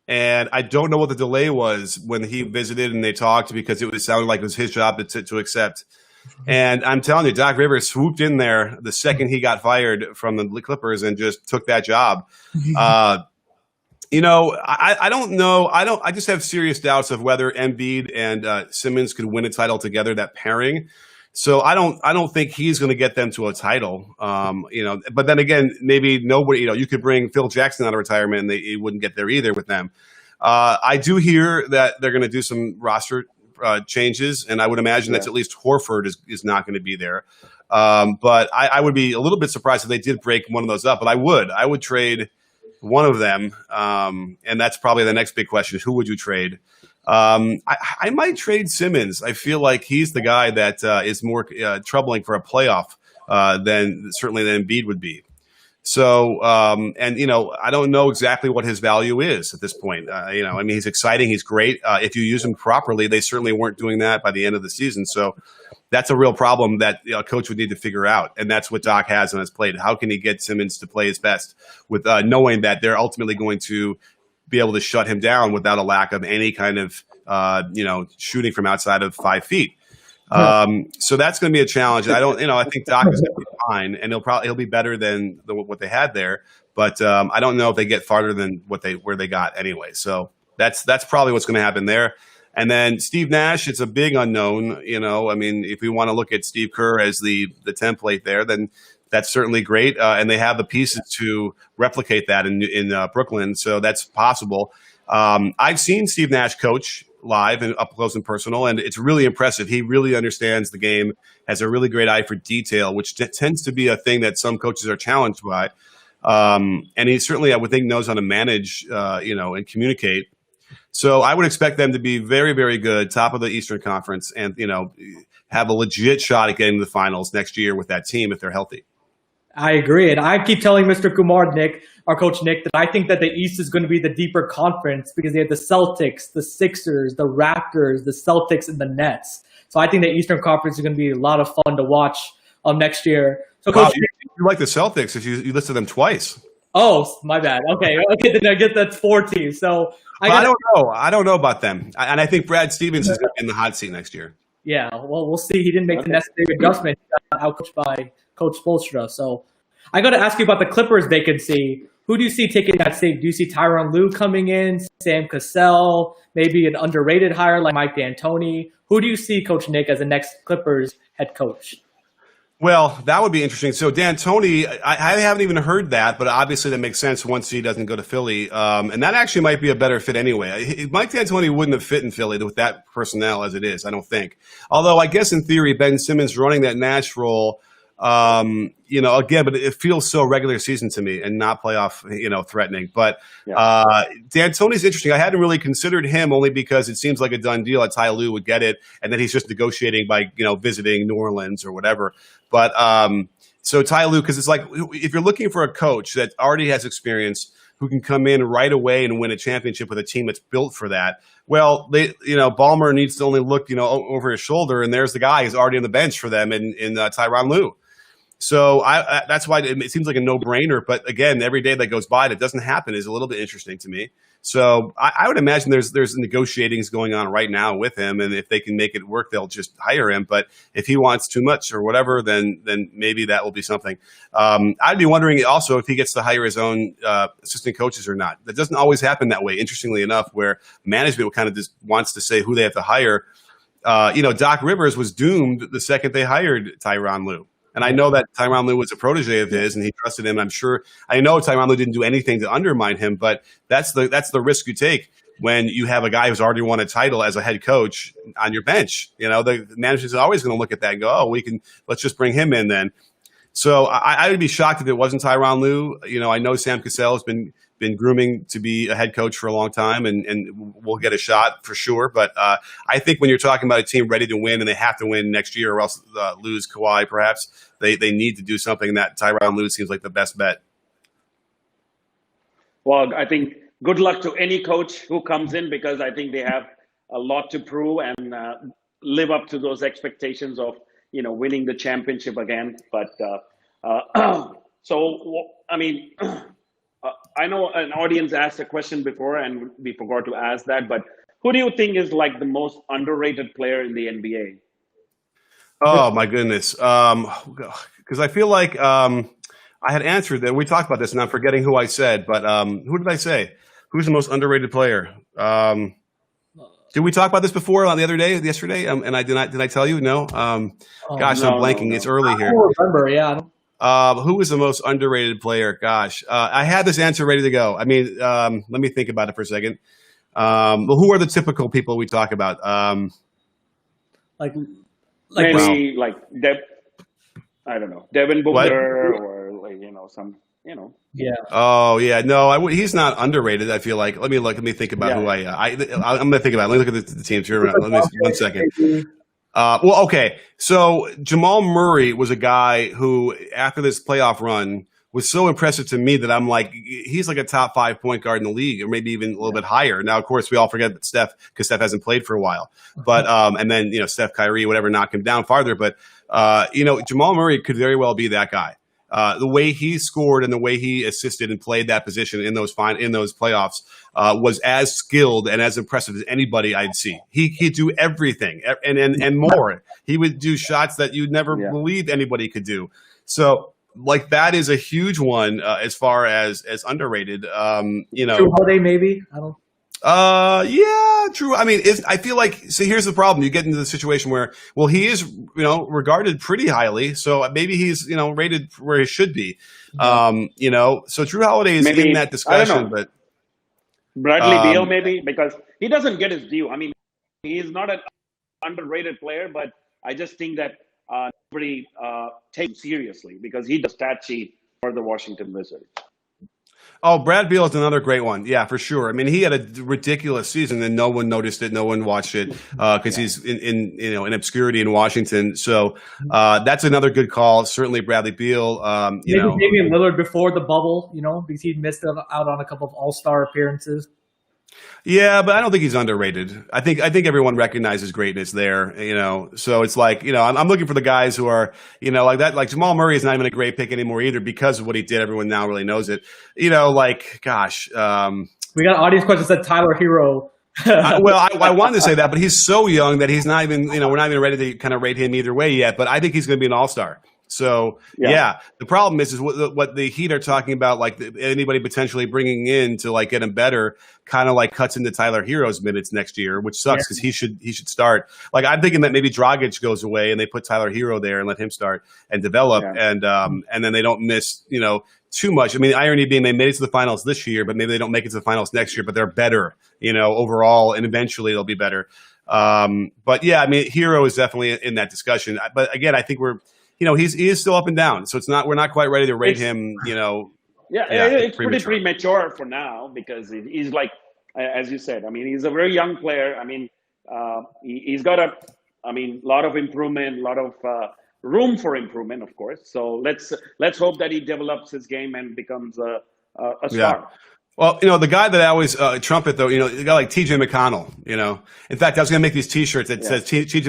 And I don't know what the delay was when he visited and they talked, because it sounded like it was his job to accept. And I'm telling you, Doc Rivers swooped in there the second he got fired from the Clippers and just took that job. I don't know. I just have serious doubts of whether Embiid and Simmons could win a title together, that pairing. So I don't think he's going to get them to a title, but then again, maybe nobody, you could bring Phil Jackson out of retirement and he wouldn't get there either with them. I do hear that they're going to do some roster changes, and I would imagine that's at least Horford is not going to be there. But I would be a little bit surprised if they did break one of those up, but I would trade one of them. And that's probably the next big question is, who would you trade? I might trade Simmons. I feel like he's the guy that is more troubling for a playoff than Embiid would be. So, I don't know exactly what his value is at this point. He's exciting. He's great. If you use him properly, they certainly weren't doing that by the end of the season. So that's a real problem that a coach would need to figure out. And that's what Doc has on his plate. How can he get Simmons to play his best with knowing that they're ultimately going to be able to shut him down without a lack of any kind of, shooting from outside of 5 feet. So that's going to be a challenge. I think Doc is going to be fine, and he'll be better than what they had there. But I don't know if they get farther than where they got anyway. So that's probably what's going to happen there. And then Steve Nash, it's a big unknown. If we want to look at Steve Kerr as the template there, then that's certainly great. And they have the pieces to replicate that in Brooklyn. So that's possible. I've seen Steve Nash coach live and up close and personal, and it's really impressive. He really understands the game, has a really great eye for detail, which tends to be a thing that some coaches are challenged by. And he certainly, I would think, knows how to manage, and communicate. So I would expect them to be very, very good, top of the Eastern Conference, and have a legit shot at getting to the finals next year with that team if they're healthy. I agree. And I keep telling Mr. Kumar, Nick, our coach Nick, that I think that the East is going to be the deeper conference because they have the Celtics, the Sixers, the Raptors, the Celtics, and the Nets. So I think the Eastern Conference is going to be a lot of fun to watch next year. So, Coach, you like the Celtics if you listed them twice. Oh, my bad. Okay, then I get that's 4 teams. So I don't know. I don't know about them. And I think Brad Stevens is going to be in the hot seat next year. Yeah, well, we'll see. He didn't make the necessary adjustment. He got outcoached by Coach Spoelstra. So I got to ask you about the Clippers vacancy. Who do you see taking that seat? Do you see Tyronn Lue coming in, Sam Cassell, maybe an underrated hire like Mike D'Antoni? Who do you see, Coach Nick, as the next Clippers head coach? Well, that would be interesting. So D'Antoni, I haven't even heard that, but obviously that makes sense once he doesn't go to Philly. And that actually might be a better fit anyway. Mike D'Antoni wouldn't have fit in Philly with that personnel as it is, I don't think. Although I guess in theory, Ben Simmons running that Nash role, again, but it feels so regular season to me and not playoff, threatening. But D'Antoni's interesting. I hadn't really considered him only because it seems like a done deal that Ty Lue would get it, and then he's just negotiating by, visiting New Orleans or whatever. But so Ty Lue, because it's like if you're looking for a coach that already has experience who can come in right away and win a championship with a team that's built for that. Well, Ballmer needs to only look, over his shoulder, and there's the guy who's already on the bench for them in Tyronn Lue. So that's why it seems like a no-brainer. But again, every day that goes by that doesn't happen is a little bit interesting to me. So I would imagine there's negotiatings going on right now with him, and if they can make it work, they'll just hire him. But if he wants too much or whatever, then maybe that will be something. I'd be wondering also if he gets to hire his own assistant coaches or not. That doesn't always happen that way, interestingly enough, where management kind of just wants to say who they have to hire. Doc Rivers was doomed the second they hired Tyronn Lue. And I know that Tyronn Lue was a protege of his, and he trusted him. I know Tyronn Lue didn't do anything to undermine him, but that's the risk you take when you have a guy who's already won a title as a head coach on your bench. The manager's always going to look at that and go, "Oh, let's just bring him in then." So I would be shocked if it wasn't Tyronn Lue. I know Sam Cassell has been grooming to be a head coach for a long time, and we'll get a shot for sure. But I think when you're talking about a team ready to win and they have to win next year or else lose Kawhi, perhaps they need to do something. That Tyronn Lue seems like the best bet. Well, I think good luck to any coach who comes in, because I think they have a lot to prove and live up to those expectations of winning the championship again. But I know an audience asked a question before and we forgot to ask that, but who do you think is like the most underrated player in the NBA? Oh my goodness. Because I feel like I had answered that. We talked about this and I'm forgetting who I said, but who did I say? Who's the most underrated player? Did we talk about this before yesterday? And I did I tell you? No. I'm blanking. No. It's early here. I don't remember. Yeah. Who was the most underrated player? Gosh, I had this answer ready to go. I mean, let me think about it for a second. Who are the typical people we talk about? Maybe I don't know, Devin Booker or some. Yeah. Oh yeah, no, he's not underrated. I feel like. Let me think about who I'm going to think about it. Let me look at the teams here. Let me 1 second. Okay. So Jamal Murray was a guy who, after this playoff run, was so impressive to me that I'm like, he's like a top 5 point guard in the league, or maybe even a little bit higher. Now, of course, we all forget that Steph hasn't played for a while. But and then Steph, Kyrie, whatever, knock him down farther. But Jamal Murray could very well be that guy. The way he scored and the way he assisted and played that position in those playoffs was as skilled and as impressive as anybody I'd see. He'd do everything and more. He would do shots that you'd never believe anybody could do. So that is a huge one as far as underrated. Drew Holiday, maybe. I don't. Yeah, true. I mean, I feel like, see, here's the problem. You get into the situation where, well, he is, regarded pretty highly. So maybe he's, rated where he should be. So Drew Holiday is Maybe, in that discussion, but Bradley Beal, maybe, because he doesn't get his due. I mean, he's not an underrated player, but I just think that nobody takes him seriously because he does stat sheet for the Washington Wizards. oh, Brad Beal is another great one. Yeah, for sure. I mean, he had a ridiculous season and no one noticed it. No one watched it because he's in obscurity in Washington. So that's another good call. Certainly Bradley Beal. Maybe Damian Lillard before the bubble, because he missed out on a couple of All-Star appearances. Yeah, but I don't think he's underrated. I think everyone recognizes greatness there, So it's like, I'm looking for the guys who are, like that. Like Jamal Murray is not even a great pick anymore either because of what he did. Everyone now really knows it. Gosh. We got an audience question that said Tyler Hero. I wanted to say that, but he's so young that he's not even, we're not even ready to kind of rate him either way yet. But I think he's going to be an all-star. So yeah, the problem is what the Heat are talking about, like anybody potentially bringing in to like get him better, kind of like cuts into Tyler Hero's minutes next year, which sucks because he should start. Like I'm thinking that maybe Dragic goes away and they put Tyler Hero there and let him start and develop, and then they don't miss too much. I mean, the irony being they made it to the finals this year, but maybe they don't make it to the finals next year, but they're better, overall, and eventually they'll be better. But yeah, I mean, Hero is definitely in that discussion. But again, I think he is still up and down. So we're not quite ready to rate him, it's pretty premature for now because he's like, as you said, I mean, he's a very young player. I mean, he's got a lot of improvement, a lot of room for improvement, of course. So let's hope that he develops his game and becomes a star. Yeah. Well, the guy that I always trumpet, though, the guy like T.J. McConnell, In fact, I was going to make these T-shirts that says T.J.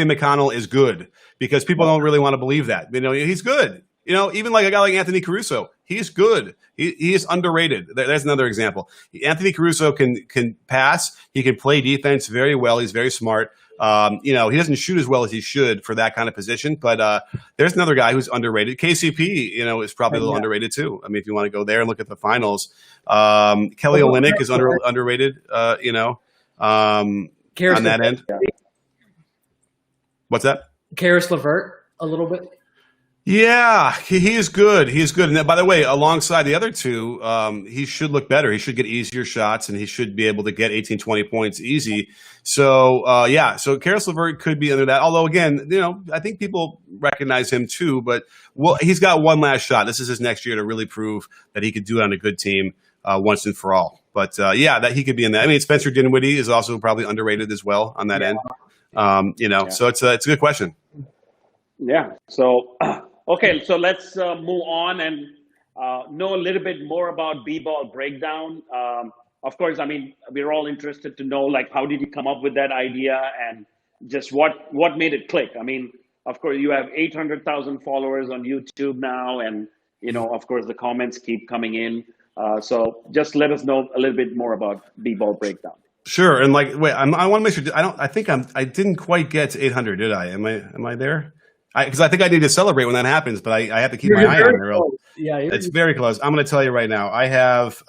McConnell is good because people don't really want to believe that. He's good. Even like a guy like Anthony Caruso, he's good. He is underrated. There's another example. Anthony Caruso can pass. He can play defense very well. He's very smart. He doesn't shoot as well as he should for that kind of position, but there's another guy who's underrated. KCP, is probably a little underrated too. I mean, if you want to go there and look at the finals, Kelly Olynyk is underrated. On that end. What's that? Karis LeVert a little bit. Yeah, he is good. He's good. And by the way, alongside the other two, he should look better. He should get easier shots, and he should be able to get 18, 20 points easy. So, so Karis LeVert could be under that. Although, again, I think people recognize him too. But he's got one last shot. This is his next year to really prove that he could do it on a good team once and for all. But, that he could be in that. I mean, Spencer Dinwiddie is also probably underrated as well on that end. So it's a good question. Yeah. So, okay. So let's move on and know a little bit more about B-Ball Breakdown. Of course, I mean, we're all interested to know, like, how did you come up with that idea and just what made it click? I mean, of course, you have 800,000 followers on YouTube now, and, of course, the comments keep coming in. So just let us know a little bit more about B-Ball Breakdown. Sure. And I want to make sure I didn't quite get to 800, did I? Am I there? Because I think I need to celebrate when that happens, but I have to keep my eye on it. Yeah, it's very close. I'm going to tell you right now. I have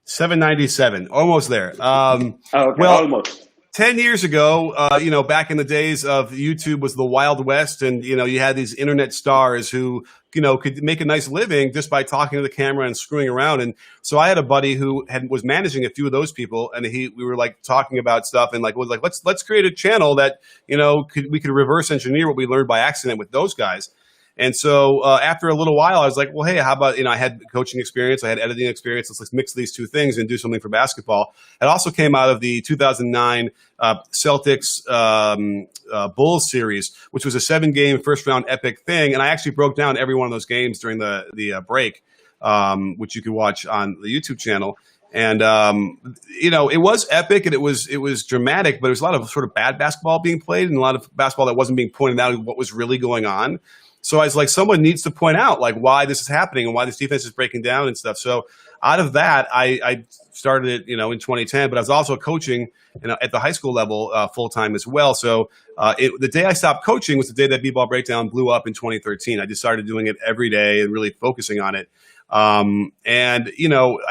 797, almost there. Almost. 10 years ago, back in the days of YouTube was the Wild West, and you had these internet stars who could make a nice living just by talking to the camera and screwing around. And so I had a buddy who was managing a few of those people, and we were like talking about stuff and was like, let's create a channel that we could reverse engineer what we learned by accident with those guys. And so after a little while, I was like, well, hey, how about, I had coaching experience, I had editing experience. Let's mix these two things and do something for basketball. It also came out of the 2009 Celtics Bulls series, which was a 7-game first-round epic thing. And I actually broke down every one of those games during the break, which you can watch on the YouTube channel. And, it was epic and it was dramatic, but there was a lot of sort of bad basketball being played and a lot of basketball that wasn't being pointed out what was really going on. So I was like, someone needs to point out like why this is happening and why this defense is breaking down and stuff. So out of that, I started it, in 2010, but I was also coaching, at the high school level full time as well. So the day I stopped coaching was the day that B-Ball Breakdown blew up in 2013. I just started doing it every day and really focusing on it. I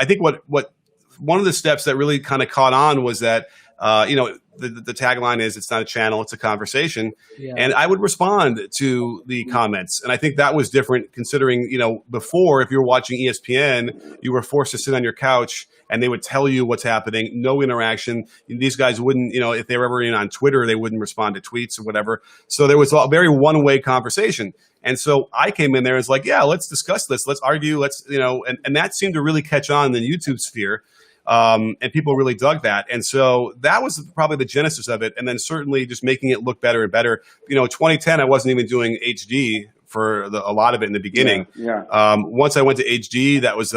think what one of the steps that really kind of caught on was that, the tagline is, it's not a channel, it's a conversation. Yeah. And I would respond to the comments. And I think that was different considering, before, if you were watching ESPN, you were forced to sit on your couch and they would tell you what's happening, no interaction. These guys wouldn't, if they were ever on Twitter, they wouldn't respond to tweets or whatever. So there was a very one-way conversation. And so I came in there and was like, yeah, let's discuss this. Let's argue. And that seemed to really catch on in the YouTube sphere. And people really dug that. And so that was probably the genesis of it. And then certainly just making it look better and better. 2010, I wasn't even doing HD for a lot of it in the beginning. Yeah. Once I went to HD, that was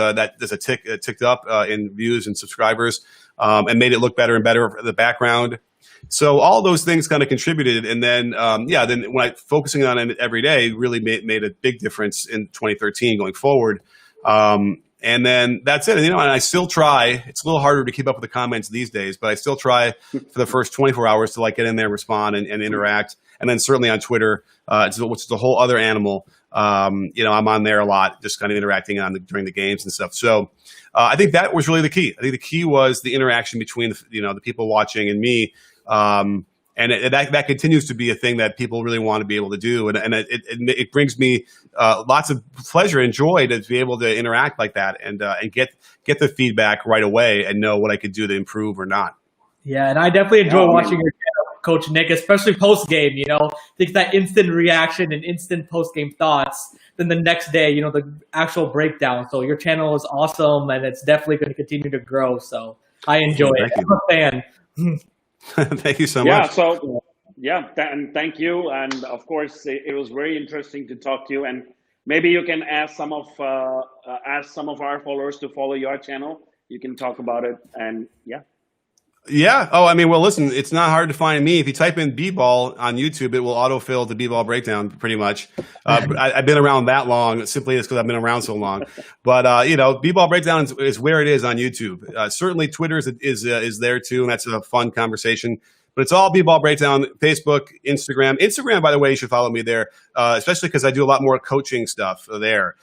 ticked up in views and subscribers, and made it look better and better for the background. So all those things kind of contributed. And then, then when focusing on it every day really made a big difference in 2013 going forward. And then that's it. And I still try. It's a little harder to keep up with the comments these days, but I still try for the first 24 hours to get in there, respond, and interact. And then certainly on Twitter, which is a whole other animal. I'm on there a lot, just kind of interacting during the games and stuff. So I think that was really the key. I think the key was the interaction between the people watching and me. And that continues to be a thing that people really want to be able to do. And it brings me lots of pleasure and joy to be able to interact like that and get the feedback right away and know what I could do to improve or not. Yeah, and I definitely enjoy watching your channel, Coach Nick, especially post-game, Think that instant reaction and instant post-game thoughts. Then the next day, the actual breakdown. So your channel is awesome, and it's definitely going to continue to grow. So I enjoy it. I'm a fan. Thank you so much. And thank you. And of course, it was very interesting to talk to you. And maybe you can ask some of our followers to follow your channel. You can talk about it. And Yeah. Oh, well, listen, it's not hard to find me. If you type in B-Ball on YouTube, it will autofill to B-Ball Breakdown pretty much. I've been around that long, simply because I've been around so long. But, B-Ball Breakdown is where it is on YouTube. Certainly Twitter is there too, and that's a fun conversation. But it's all B-Ball Breakdown, Facebook, Instagram. Instagram, by the way, you should follow me there, especially because I do a lot more coaching stuff there.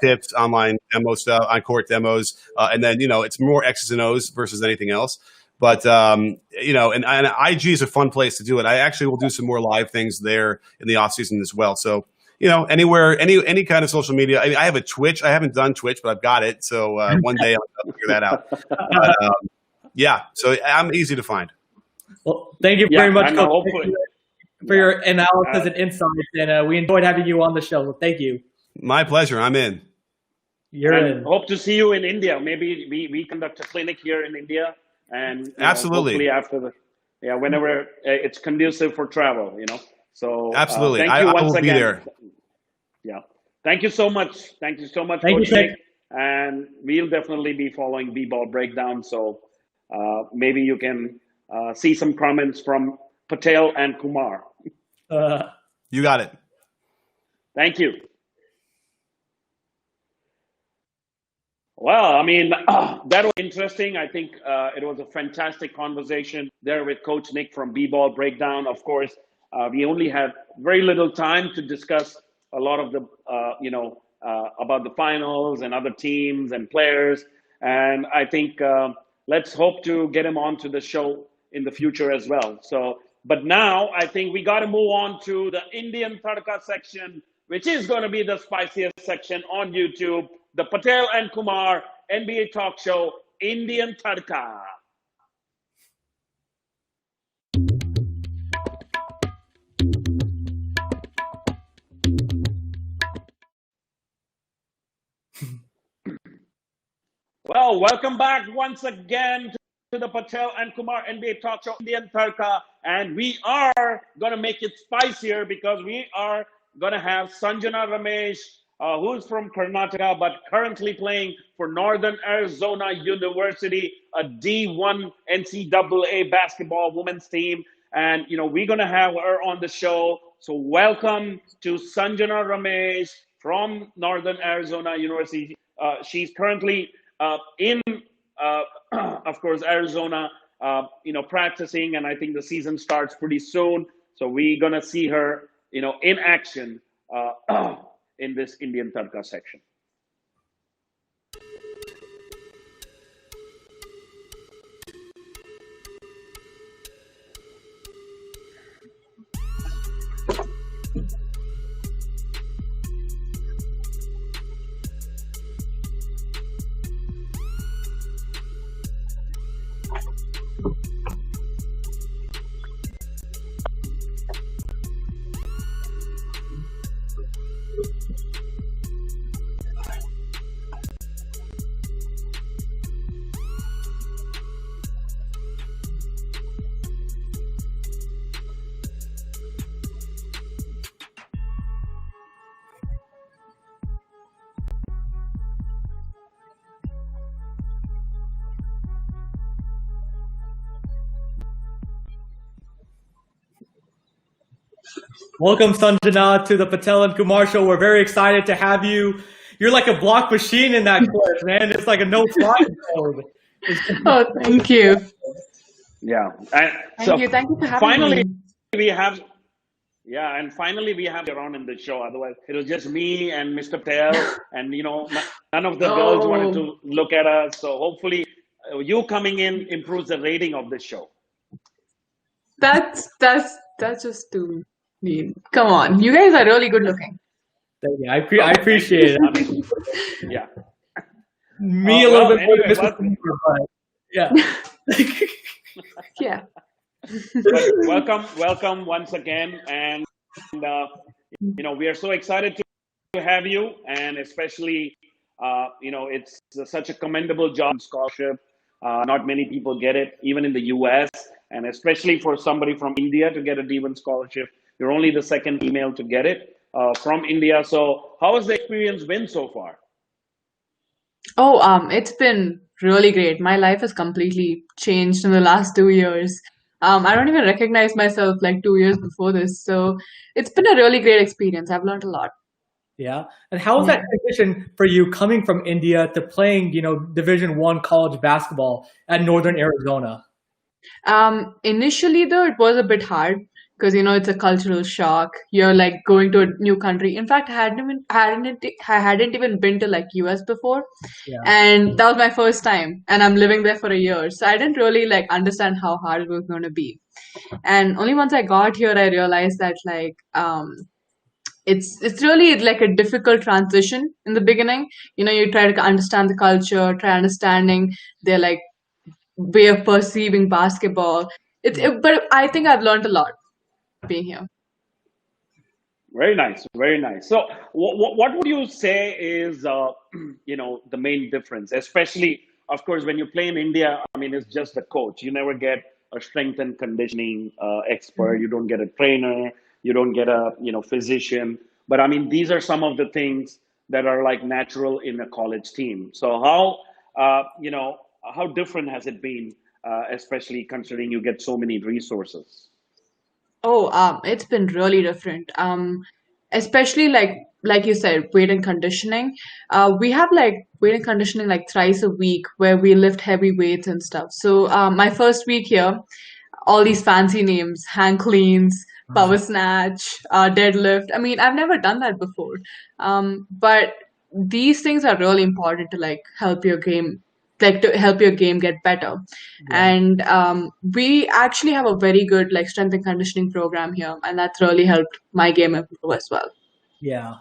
Tips, online demo stuff, on-court demos. And then, it's more X's and O's versus anything else. But, and IG is a fun place to do it. I actually will do some more live things there in the off season as well. So, anywhere, any kind of social media. I have a Twitch. I haven't done Twitch, but I've got it. So one day I'll figure that out. But, so I'm easy to find. Well, thank you very much, Coach, for your analysis and insights. And we enjoyed having you on the show. So thank you. My pleasure. I'm in. You're in. Hope to see you in India. Maybe we conduct a clinic here in India. And absolutely, hopefully after whenever it's conducive for travel, So absolutely, thank you I once will again. be there. Yeah, thank you so much. Thank you so much, thank Coach you, Nick. And we'll definitely be following B-Ball Breakdown. So maybe you can see some comments from Patel and Kumar. You got it. Thank you. Well, that was interesting. I think it was a fantastic conversation there with Coach Nick from B-Ball Breakdown. Of course, we only had very little time to discuss a lot of the, about the finals and other teams and players. And I think let's hope to get him onto the show in the future as well. So, but now I think we got to move on to the Indian Tadka section, which is going to be the spiciest section on YouTube. The Patel and Kumar NBA talk show, Indian Tadka. Well, welcome back once again to the Patel and Kumar NBA talk show, Indian Tadka. And we are going to make it spicier because we are going to have Sanjana Ramesh, who's from Karnataka, but currently playing for Northern Arizona University, a D1 NCAA basketball women's team. And, we're going to have her on the show. So welcome to Sanjana Ramesh from Northern Arizona University. She's currently in, of course, Arizona, practicing. And I think the season starts pretty soon. So we're going to see her, in action in this Indian Tadka section. Welcome, Sanjana, to the Patel and Kumar show. We're very excited to have you. You're like a block machine in that clip, man. It's like a no-fly zone. Oh, thank you. Yeah. And Thank you. Thank you for having finally, me. we have and finally we have Ron in the show. Otherwise, it was just me and Mr. Patel, and none of the girls wanted to look at us. So hopefully, you coming in improves the rating of the show. That's just too mean. Come on, you guys are really good looking. Yeah, I appreciate it. Yeah. Me a little bit more anyway, than Mr. Kumar, but yeah. Yeah. Welcome once again, and we are so excited to have you, and especially it's such a commendable job scholarship. Not many people get it, even in the U.S., and especially for somebody from India to get a D1 scholarship. You're only the second female to get it from India. So how has the experience been so far? Oh, it's been really great. My life has completely changed in the last 2 years. I don't even recognize myself like 2 years before this. So it's been a really great experience. I've learned a lot. Yeah. And how was that transition for you coming from India to playing, Division I college basketball at Northern Arizona? Initially though, it was a bit hard because it's a cultural shock. You're like going to a new country. In fact, I hadn't even been to like US before, and that was my first time. And I'm living there for a year, so I didn't really like understand how hard it was going to be. And only once I got here, I realized that like it's really like a difficult transition in the beginning. You try to understand the culture, try understanding their like way of perceiving basketball. But I think I've learned a lot being here. Very nice, very nice. So, what would you say is the main difference, especially, of course, when you play in India? I mean, it's just a coach. You never get a strength and conditioning expert. You don't get a trainer. You don't get a physician. But I mean, these are some of the things that are like natural in a college team. So how different has it been, especially considering you get so many resources? Oh, it's been really different. Especially like you said, weight and conditioning. We have like weight and conditioning like thrice a week where we lift heavy weights and stuff. So my first week here, all these fancy names, hang cleans, power snatch, deadlift. I mean, I've never done that before. But these things are really important to like help your game get better. And we actually have a very good like strength and conditioning program here, and that's really helped my game improve as well. Yeah,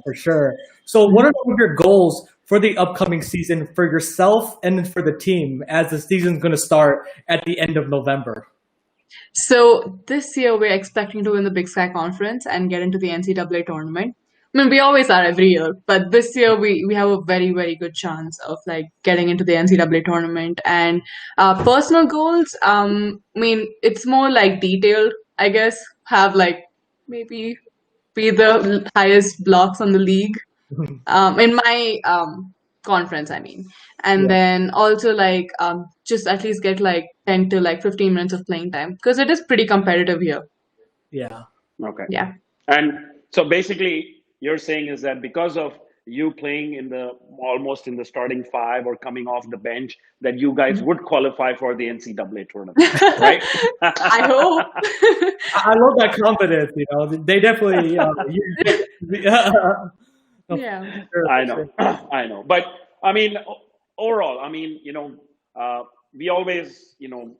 for sure. So what are some of your goals for the upcoming season for yourself and then for the team as the season's going to start at the end of November? So this year we're expecting to win the Big Sky Conference and get into the NCAA tournament. I mean, we always are every year, but this year we have a very, very good chance of like getting into the NCAA tournament. And personal goals, I mean, it's more like detailed, I guess. Have like maybe be the highest blocks on the league in my conference, I mean. And then also like just at least get like 10 to like 15 minutes of playing time because it is pretty competitive here. Yeah. Okay. Yeah. And so basically, you're saying is that because of you playing almost in the starting five or coming off the bench, that you guys would qualify for the NCAA tournament, right? I hope. I love that confidence. They definitely. Yeah. I know. But I mean, overall, I mean, we always,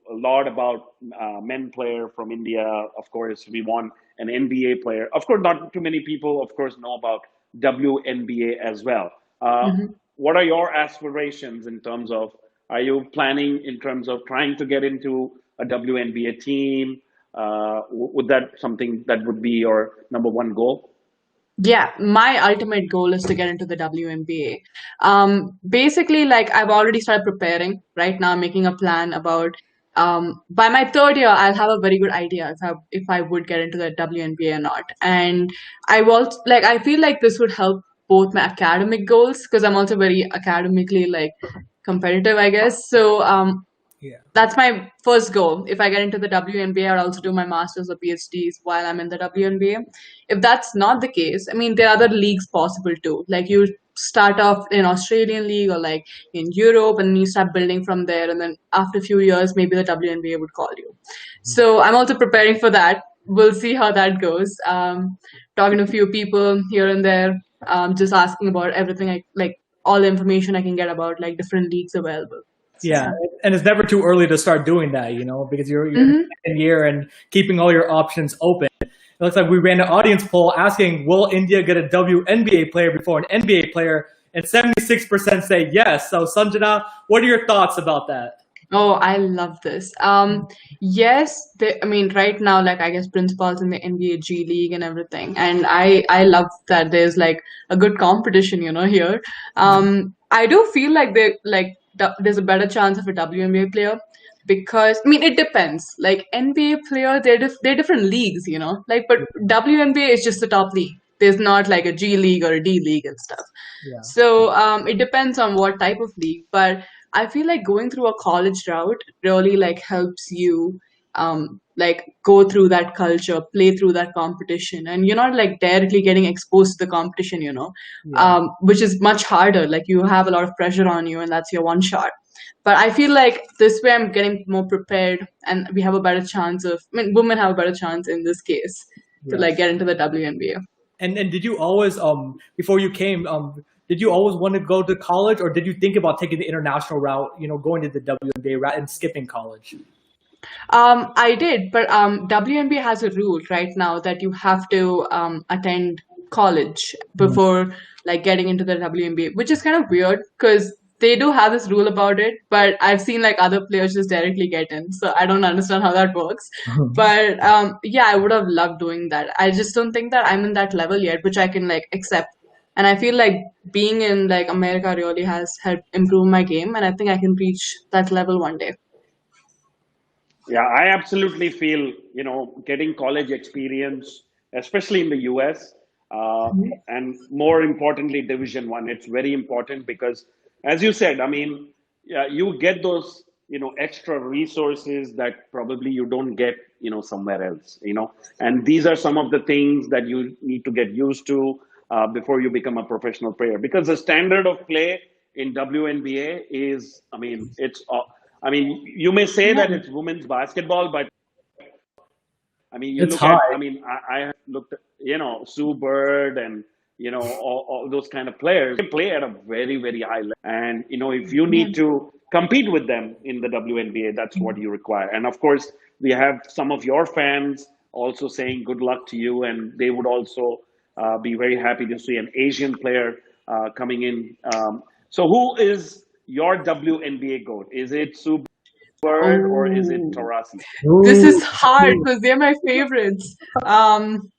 laud about men player from India. Of course, we want an NBA player. Of course, not too many people, of course, know about WNBA as well. What are your aspirations in terms of, are you planning in terms of trying to get into a WNBA team? Would that something that would be your number one goal? Yeah, my ultimate goal is to get into the WNBA. Basically, like I've already started preparing right now, making a plan about by my third year, I'll have a very good idea if I would get into the WNBA or not. And I feel like this would help both my academic goals because I'm also very academically like competitive, I guess. So Yeah. That's my first goal. If I get into the WNBA, I'll also do my masters or PhDs while I'm in the WNBA. If that's not the case, I mean, there are other leagues possible too. Like you start off in Australian league or like in Europe, and you start building from there. And then after a few years, maybe the WNBA would call you. So I'm also preparing for that. We'll see how that goes. Talking to a few people here and there, just asking about everything like all the information I can get about like different leagues available. So, Yeah, and it's never too early to start doing that, because you're in Mhm. the second year and keeping all your options open. It looks like we ran an audience poll asking, will India get a WNBA player before an NBA player? And 76% say yes. So Sanjana, what are your thoughts about that? Oh, I love this. Yes, I mean, right now, like I guess principals in the NBA G League and everything, and I love that there's like a good competition, here. I do feel like there's a better chance of a WNBA player because I mean it depends. Like NBA player, they're different leagues, Like, but WNBA is just the top league. There's not like a G League or a D League and stuff. Yeah. So it depends on what type of league, but I feel like going through a college route really like helps you like go through that culture, play through that competition, and you're not like directly getting exposed to the competition, Yeah. which is much harder. Like you have a lot of pressure on you, and that's your one shot. But I feel like this way I'm getting more prepared, and we have a better chance of. I mean, women have a better chance in this case to like Yes. get into the WNBA. And did you always before you came did you always want to go to college, or did you think about taking the international route, going to the WNBA route and skipping college? I did, but WNBA has a rule right now that you have to attend college before like getting into the WNBA, which is kind of weird because they do have this rule about it, but I've seen like other players just directly get in, so I don't understand how that works. But yeah, I would have loved doing that. I just don't think that I'm in that level yet, which I can like accept. And I feel like being in like America really has helped improve my game, and I think I can reach that level one day. Yeah, I absolutely feel, getting college experience, especially in the US, and more importantly, Division One, it's very important because, as you said, I mean, yeah, you get those, extra resources that probably you don't get, somewhere else, and these are some of the things that you need to get used to before you become a professional player because the standard of play in WNBA is, I mean, I mean, you may say that it's women's basketball, but I mean, you It's look at, I high. mean, I have looked at, Sue Bird and, all those kind of players. They play at a very, very high level. And, if you Yeah. need to compete with them in the WNBA, that's what you require. And of course, we have some of your fans also saying good luck to you. And they would also be very happy to see an Asian player coming in. So who is your WNBA GOAT? Is it Sue Bird or is it Oh, Taurasi? this Ooh. is hard because they're my favorites. Um,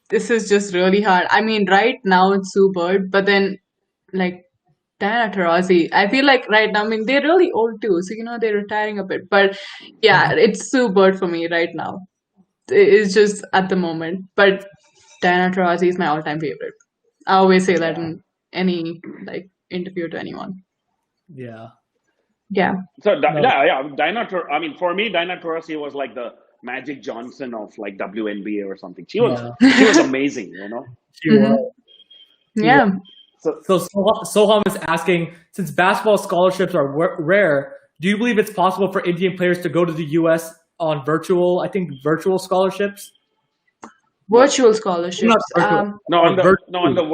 this is just really hard. I mean, right now it's Sue Bird, but then like Diana Taurasi, I feel like right now, I mean, they're really old too, so they're retiring a bit. But yeah, it's Sue Bird for me right now. It's just at the moment. But Diana Taurasi is my all-time favorite. I always say that Yeah. in any like interview to anyone. Yeah. Yeah. So No. yeah, I mean, for me, Diana Taurasi was like the Magic Johnson of like WNBA or something. Yeah. She was amazing, She Hmm. was. She was. Yeah. So So Soham is asking, since basketball scholarships are rare, do you believe it's possible for Indian players to go to the U.S. on virtual scholarships? Virtual Not scholarships. virtual. no, Or on virtually. the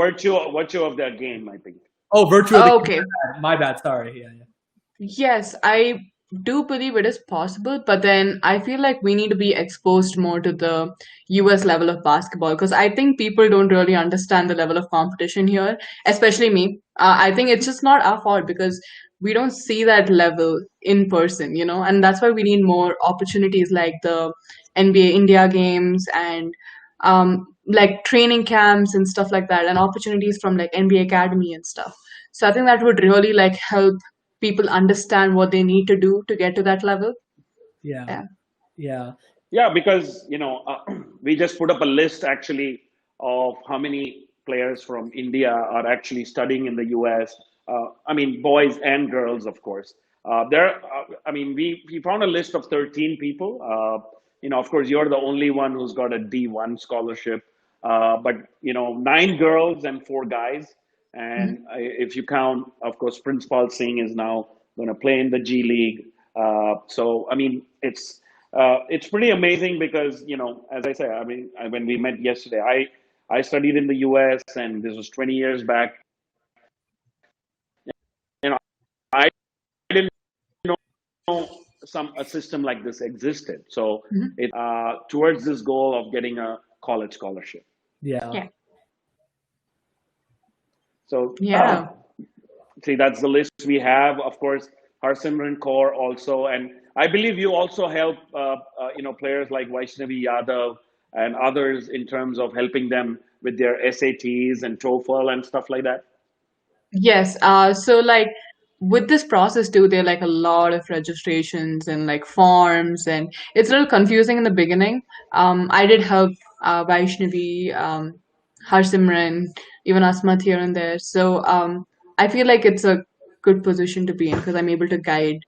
virtue of their game, I think. Oh, virtually. Okay. My bad. Sorry. Yeah. Yes, I do believe it is possible, but then I feel like we need to be exposed more to the US level of basketball because I think people don't really understand the level of competition here, especially me. I think it's just not our fault because we don't see that level in person, and that's why we need more opportunities like the NBA India games and like training camps and stuff like that, and opportunities from like NBA Academy and stuff. So I think that would really like help people understand what they need to do to get to that level. Yeah. Yeah. Yeah. Yeah, because we just put up a list actually of how many players from India are actually studying in the US. I mean, boys and girls, of course. We found a list of 13 people. Of course, you're the only one who's got a D1 scholarship. But 9 girls and 4 guys. And if you count, of course, Princepal Singh is now going to play in the G League. It's pretty amazing because, as I said, when we met yesterday, I studied in the US, and this was 20 years back. I didn't know a system like this existed. So it towards this goal of getting a college scholarship. Yeah. So Yeah. see, that's the list we have. Of course, Harsimran Kaur also, and I believe you also help players like Vaishnavi Yadav and others in terms of helping them with their SATs and TOEFL and stuff like that. Yes. So like with this process too, there are like a lot of registrations and like forms, and it's a little confusing in the beginning. I did help Vaishnavi, Harsimran, even Asmat here and there. So I feel like it's a good position to be in because I'm able to guide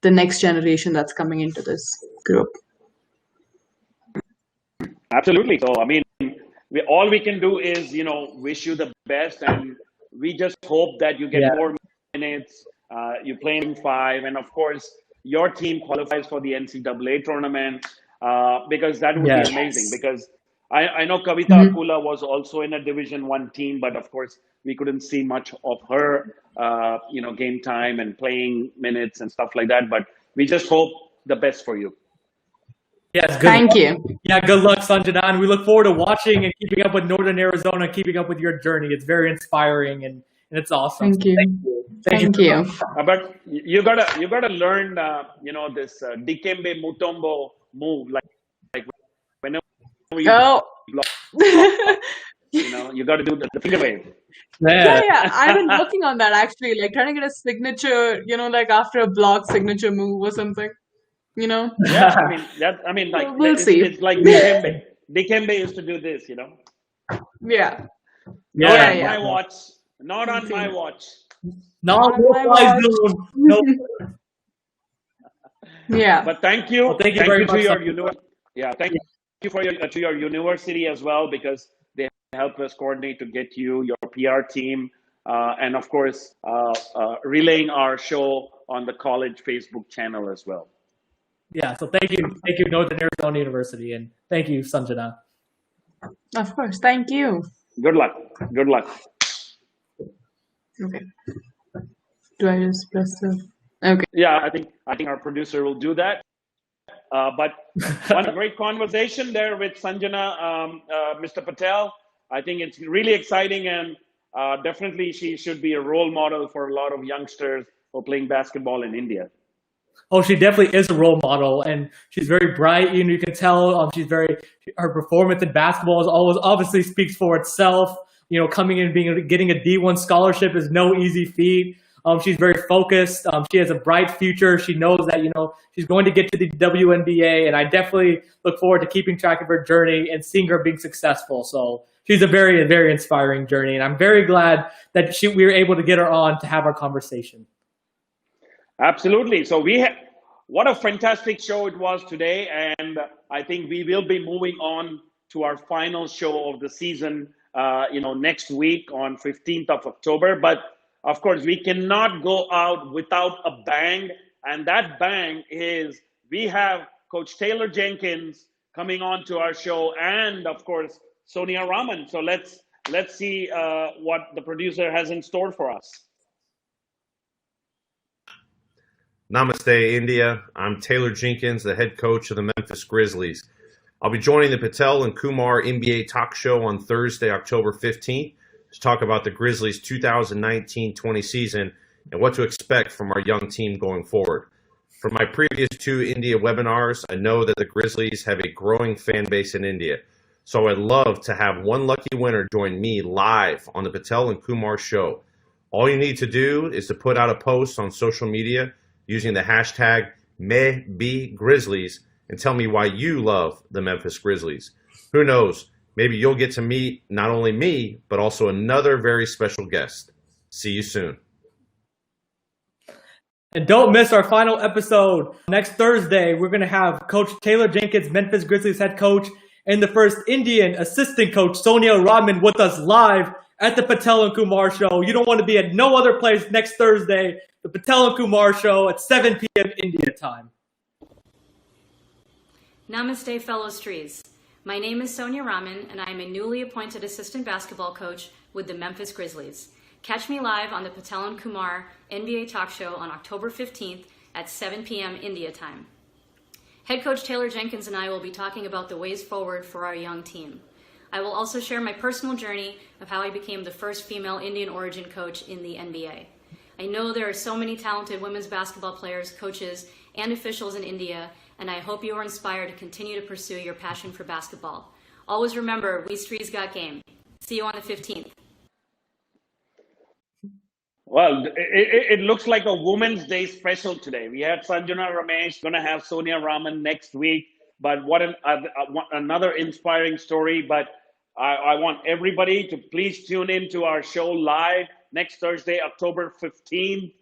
the next generation that's coming into this group. Absolutely. So all we can do is wish you the best, and we just hope that you get more minutes. You play in 5, and of course your team qualifies for the NCAA tournament because that would be amazing. Because I know Kavita Akula was also in a Division 1 team, but of course we couldn't see much of her, game time and playing minutes and stuff like that. But we just hope the best for you. Yes, Thank you. Yeah, good luck, Sanjana. And we look forward to watching and keeping up with Northern Arizona, keeping up with your journey. It's very inspiring and it's awesome. Thank you. Thank you. But you gotta learn, this Dikembe Mutombo move, like whenever you block, you got to do the finger wave. Yeah, I've been working on that actually, like trying to get a signature, like after a block signature move or something, Yeah, we'll see. It's like Dikembe. Dikembe used to do this, Yeah. Not on my watch. Not on my watch. No, zone. No. Yeah. But thank you. Well, thank you very much. Thank you for to your university as well, because they helped us coordinate to get you, your PR team, and of course, relaying our show on the college Facebook channel as well. Yeah, so thank you, Northern Arizona University, and thank you, Sanjana. Of course, thank you. Good luck. Good luck. Okay. Do I just press the? Okay. Yeah, I think our producer will do that. But one great conversation there with Sanjana, Mr. Patel. I think it's really exciting, and definitely she should be a role model for a lot of youngsters who are playing basketball in India. Oh, she definitely is a role model, and she's very bright. You can tell her performance in basketball is always obviously speaks for itself. Coming in getting a D1 scholarship is no easy feat. She's very focused. She has a bright future. She knows that she's going to get to the WNBA, and I definitely look forward to keeping track of her journey and seeing her being successful. So she's a very, very inspiring journey, and I'm very glad that we were able to get her on to have our conversation. Absolutely. So what a fantastic show it was today, and I think we will be moving on to our final show of the season, next week on 15th of October. But of course, we cannot go out without a bang, and that bang is we have Coach Taylor Jenkins coming on to our show, and of course Sonia Raman. So let's see what the producer has in store for us. Namaste, India. I'm Taylor Jenkins, the head coach of the Memphis Grizzlies. I'll be joining the Patel and Kumar NBA talk show on Thursday, October 15th, to talk about the Grizzlies' 2019-20 season and what to expect from our young team going forward. From my previous 2 India webinars, I know that the Grizzlies have a growing fan base in India. So I'd love to have one lucky winner join me live on the Patel and Kumar show. All you need to do is to put out a post on social media using the hashtag #MeBeGrizzlies and tell me why you love the Memphis Grizzlies. Who knows, maybe you'll get to meet not only me, but also another very special guest. See you soon. And don't miss our final episode. Next Thursday, we're going to have Coach Taylor Jenkins, Memphis Grizzlies head coach, and the first Indian assistant coach, Sonia Raman, with us live at the Patel and Kumar show. You don't want to be at no other place next Thursday. The Patel and Kumar show at 7 p.m. India time. Namaste, fellow Strees. My name is Sonia Raman, and I am a newly appointed assistant basketball coach with the Memphis Grizzlies. Catch me live on the Patel and Kumar NBA Talk Show on October 15th at 7 p.m. India time. Head coach Taylor Jenkins and I will be talking about the ways forward for our young team. I will also share my personal journey of how I became the first female Indian origin coach in the NBA. I know there are so many talented women's basketball players, coaches, and officials in India, and I hope you are inspired to continue to pursue your passion for basketball. Always remember, we Streets got game. See you on the 15th. Well, it looks like a Women's Day special today. We had Sanjana Ramesh, going to have Sonia Raman next week. But another inspiring story. But I want everybody to please tune in to our show live next Thursday, October 15th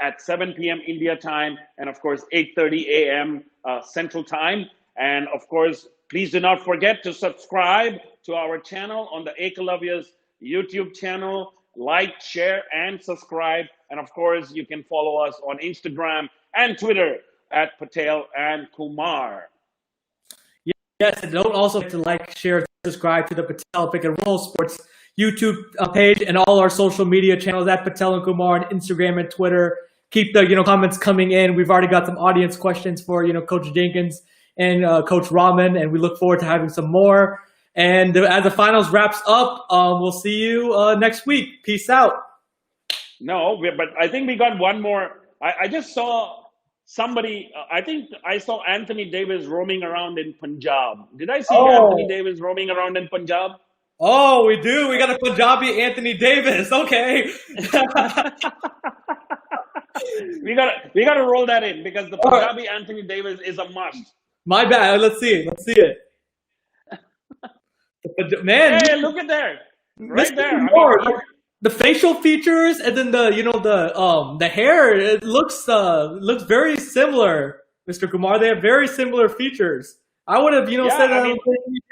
at 7 p.m. India time. And of course, 8:30 a.m. Central time. And of course, please do not forget to subscribe to our channel on the Ekalavya's YouTube channel. Like, share, and subscribe. And of course, you can follow us on Instagram and Twitter at Patel and Kumar. Yes, and don't also forget to like, share, subscribe to the Patel Pick and Roll Sports YouTube page and all our social media channels at Patel and Kumar on Instagram and Twitter. Keep the comments coming in. We've already got some audience questions for Coach Jenkins and Coach Raman, and we look forward to having some more. And as the finals wraps up, we'll see you next week. Peace out. No, but I think we got one more. I just saw somebody. I think I saw Anthony Davis roaming around in Punjab. Did I see Anthony Davis roaming around in Punjab? Oh, we do. We got a Punjabi Anthony Davis. Okay. we gotta roll that in because the Punjabi Anthony Davis is a must. My bad. Let's see it. Man, hey, look at there, right there. The facial features and then the hair. It looks very similar, Mr. Kumar. They have very similar features. I would have said Anthony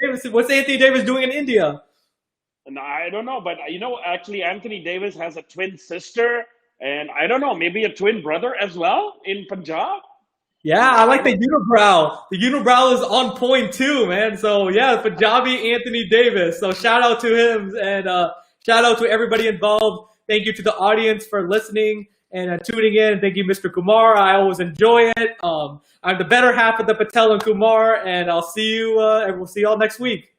Davis. What's Anthony Davis doing in India? No, I don't know, but actually Anthony Davis has a twin sister, and I don't know, maybe a twin brother as well in Punjab. Yeah, I like the unibrow. The unibrow is on point too, man. So yeah, Punjabi Anthony Davis. So shout out to him and shout out to everybody involved. Thank you to the audience for listening and tuning in. Thank you, Mr. Kumar. I always enjoy it. I'm the better half of the Patel and Kumar, and I'll see you. We'll see y'all next week.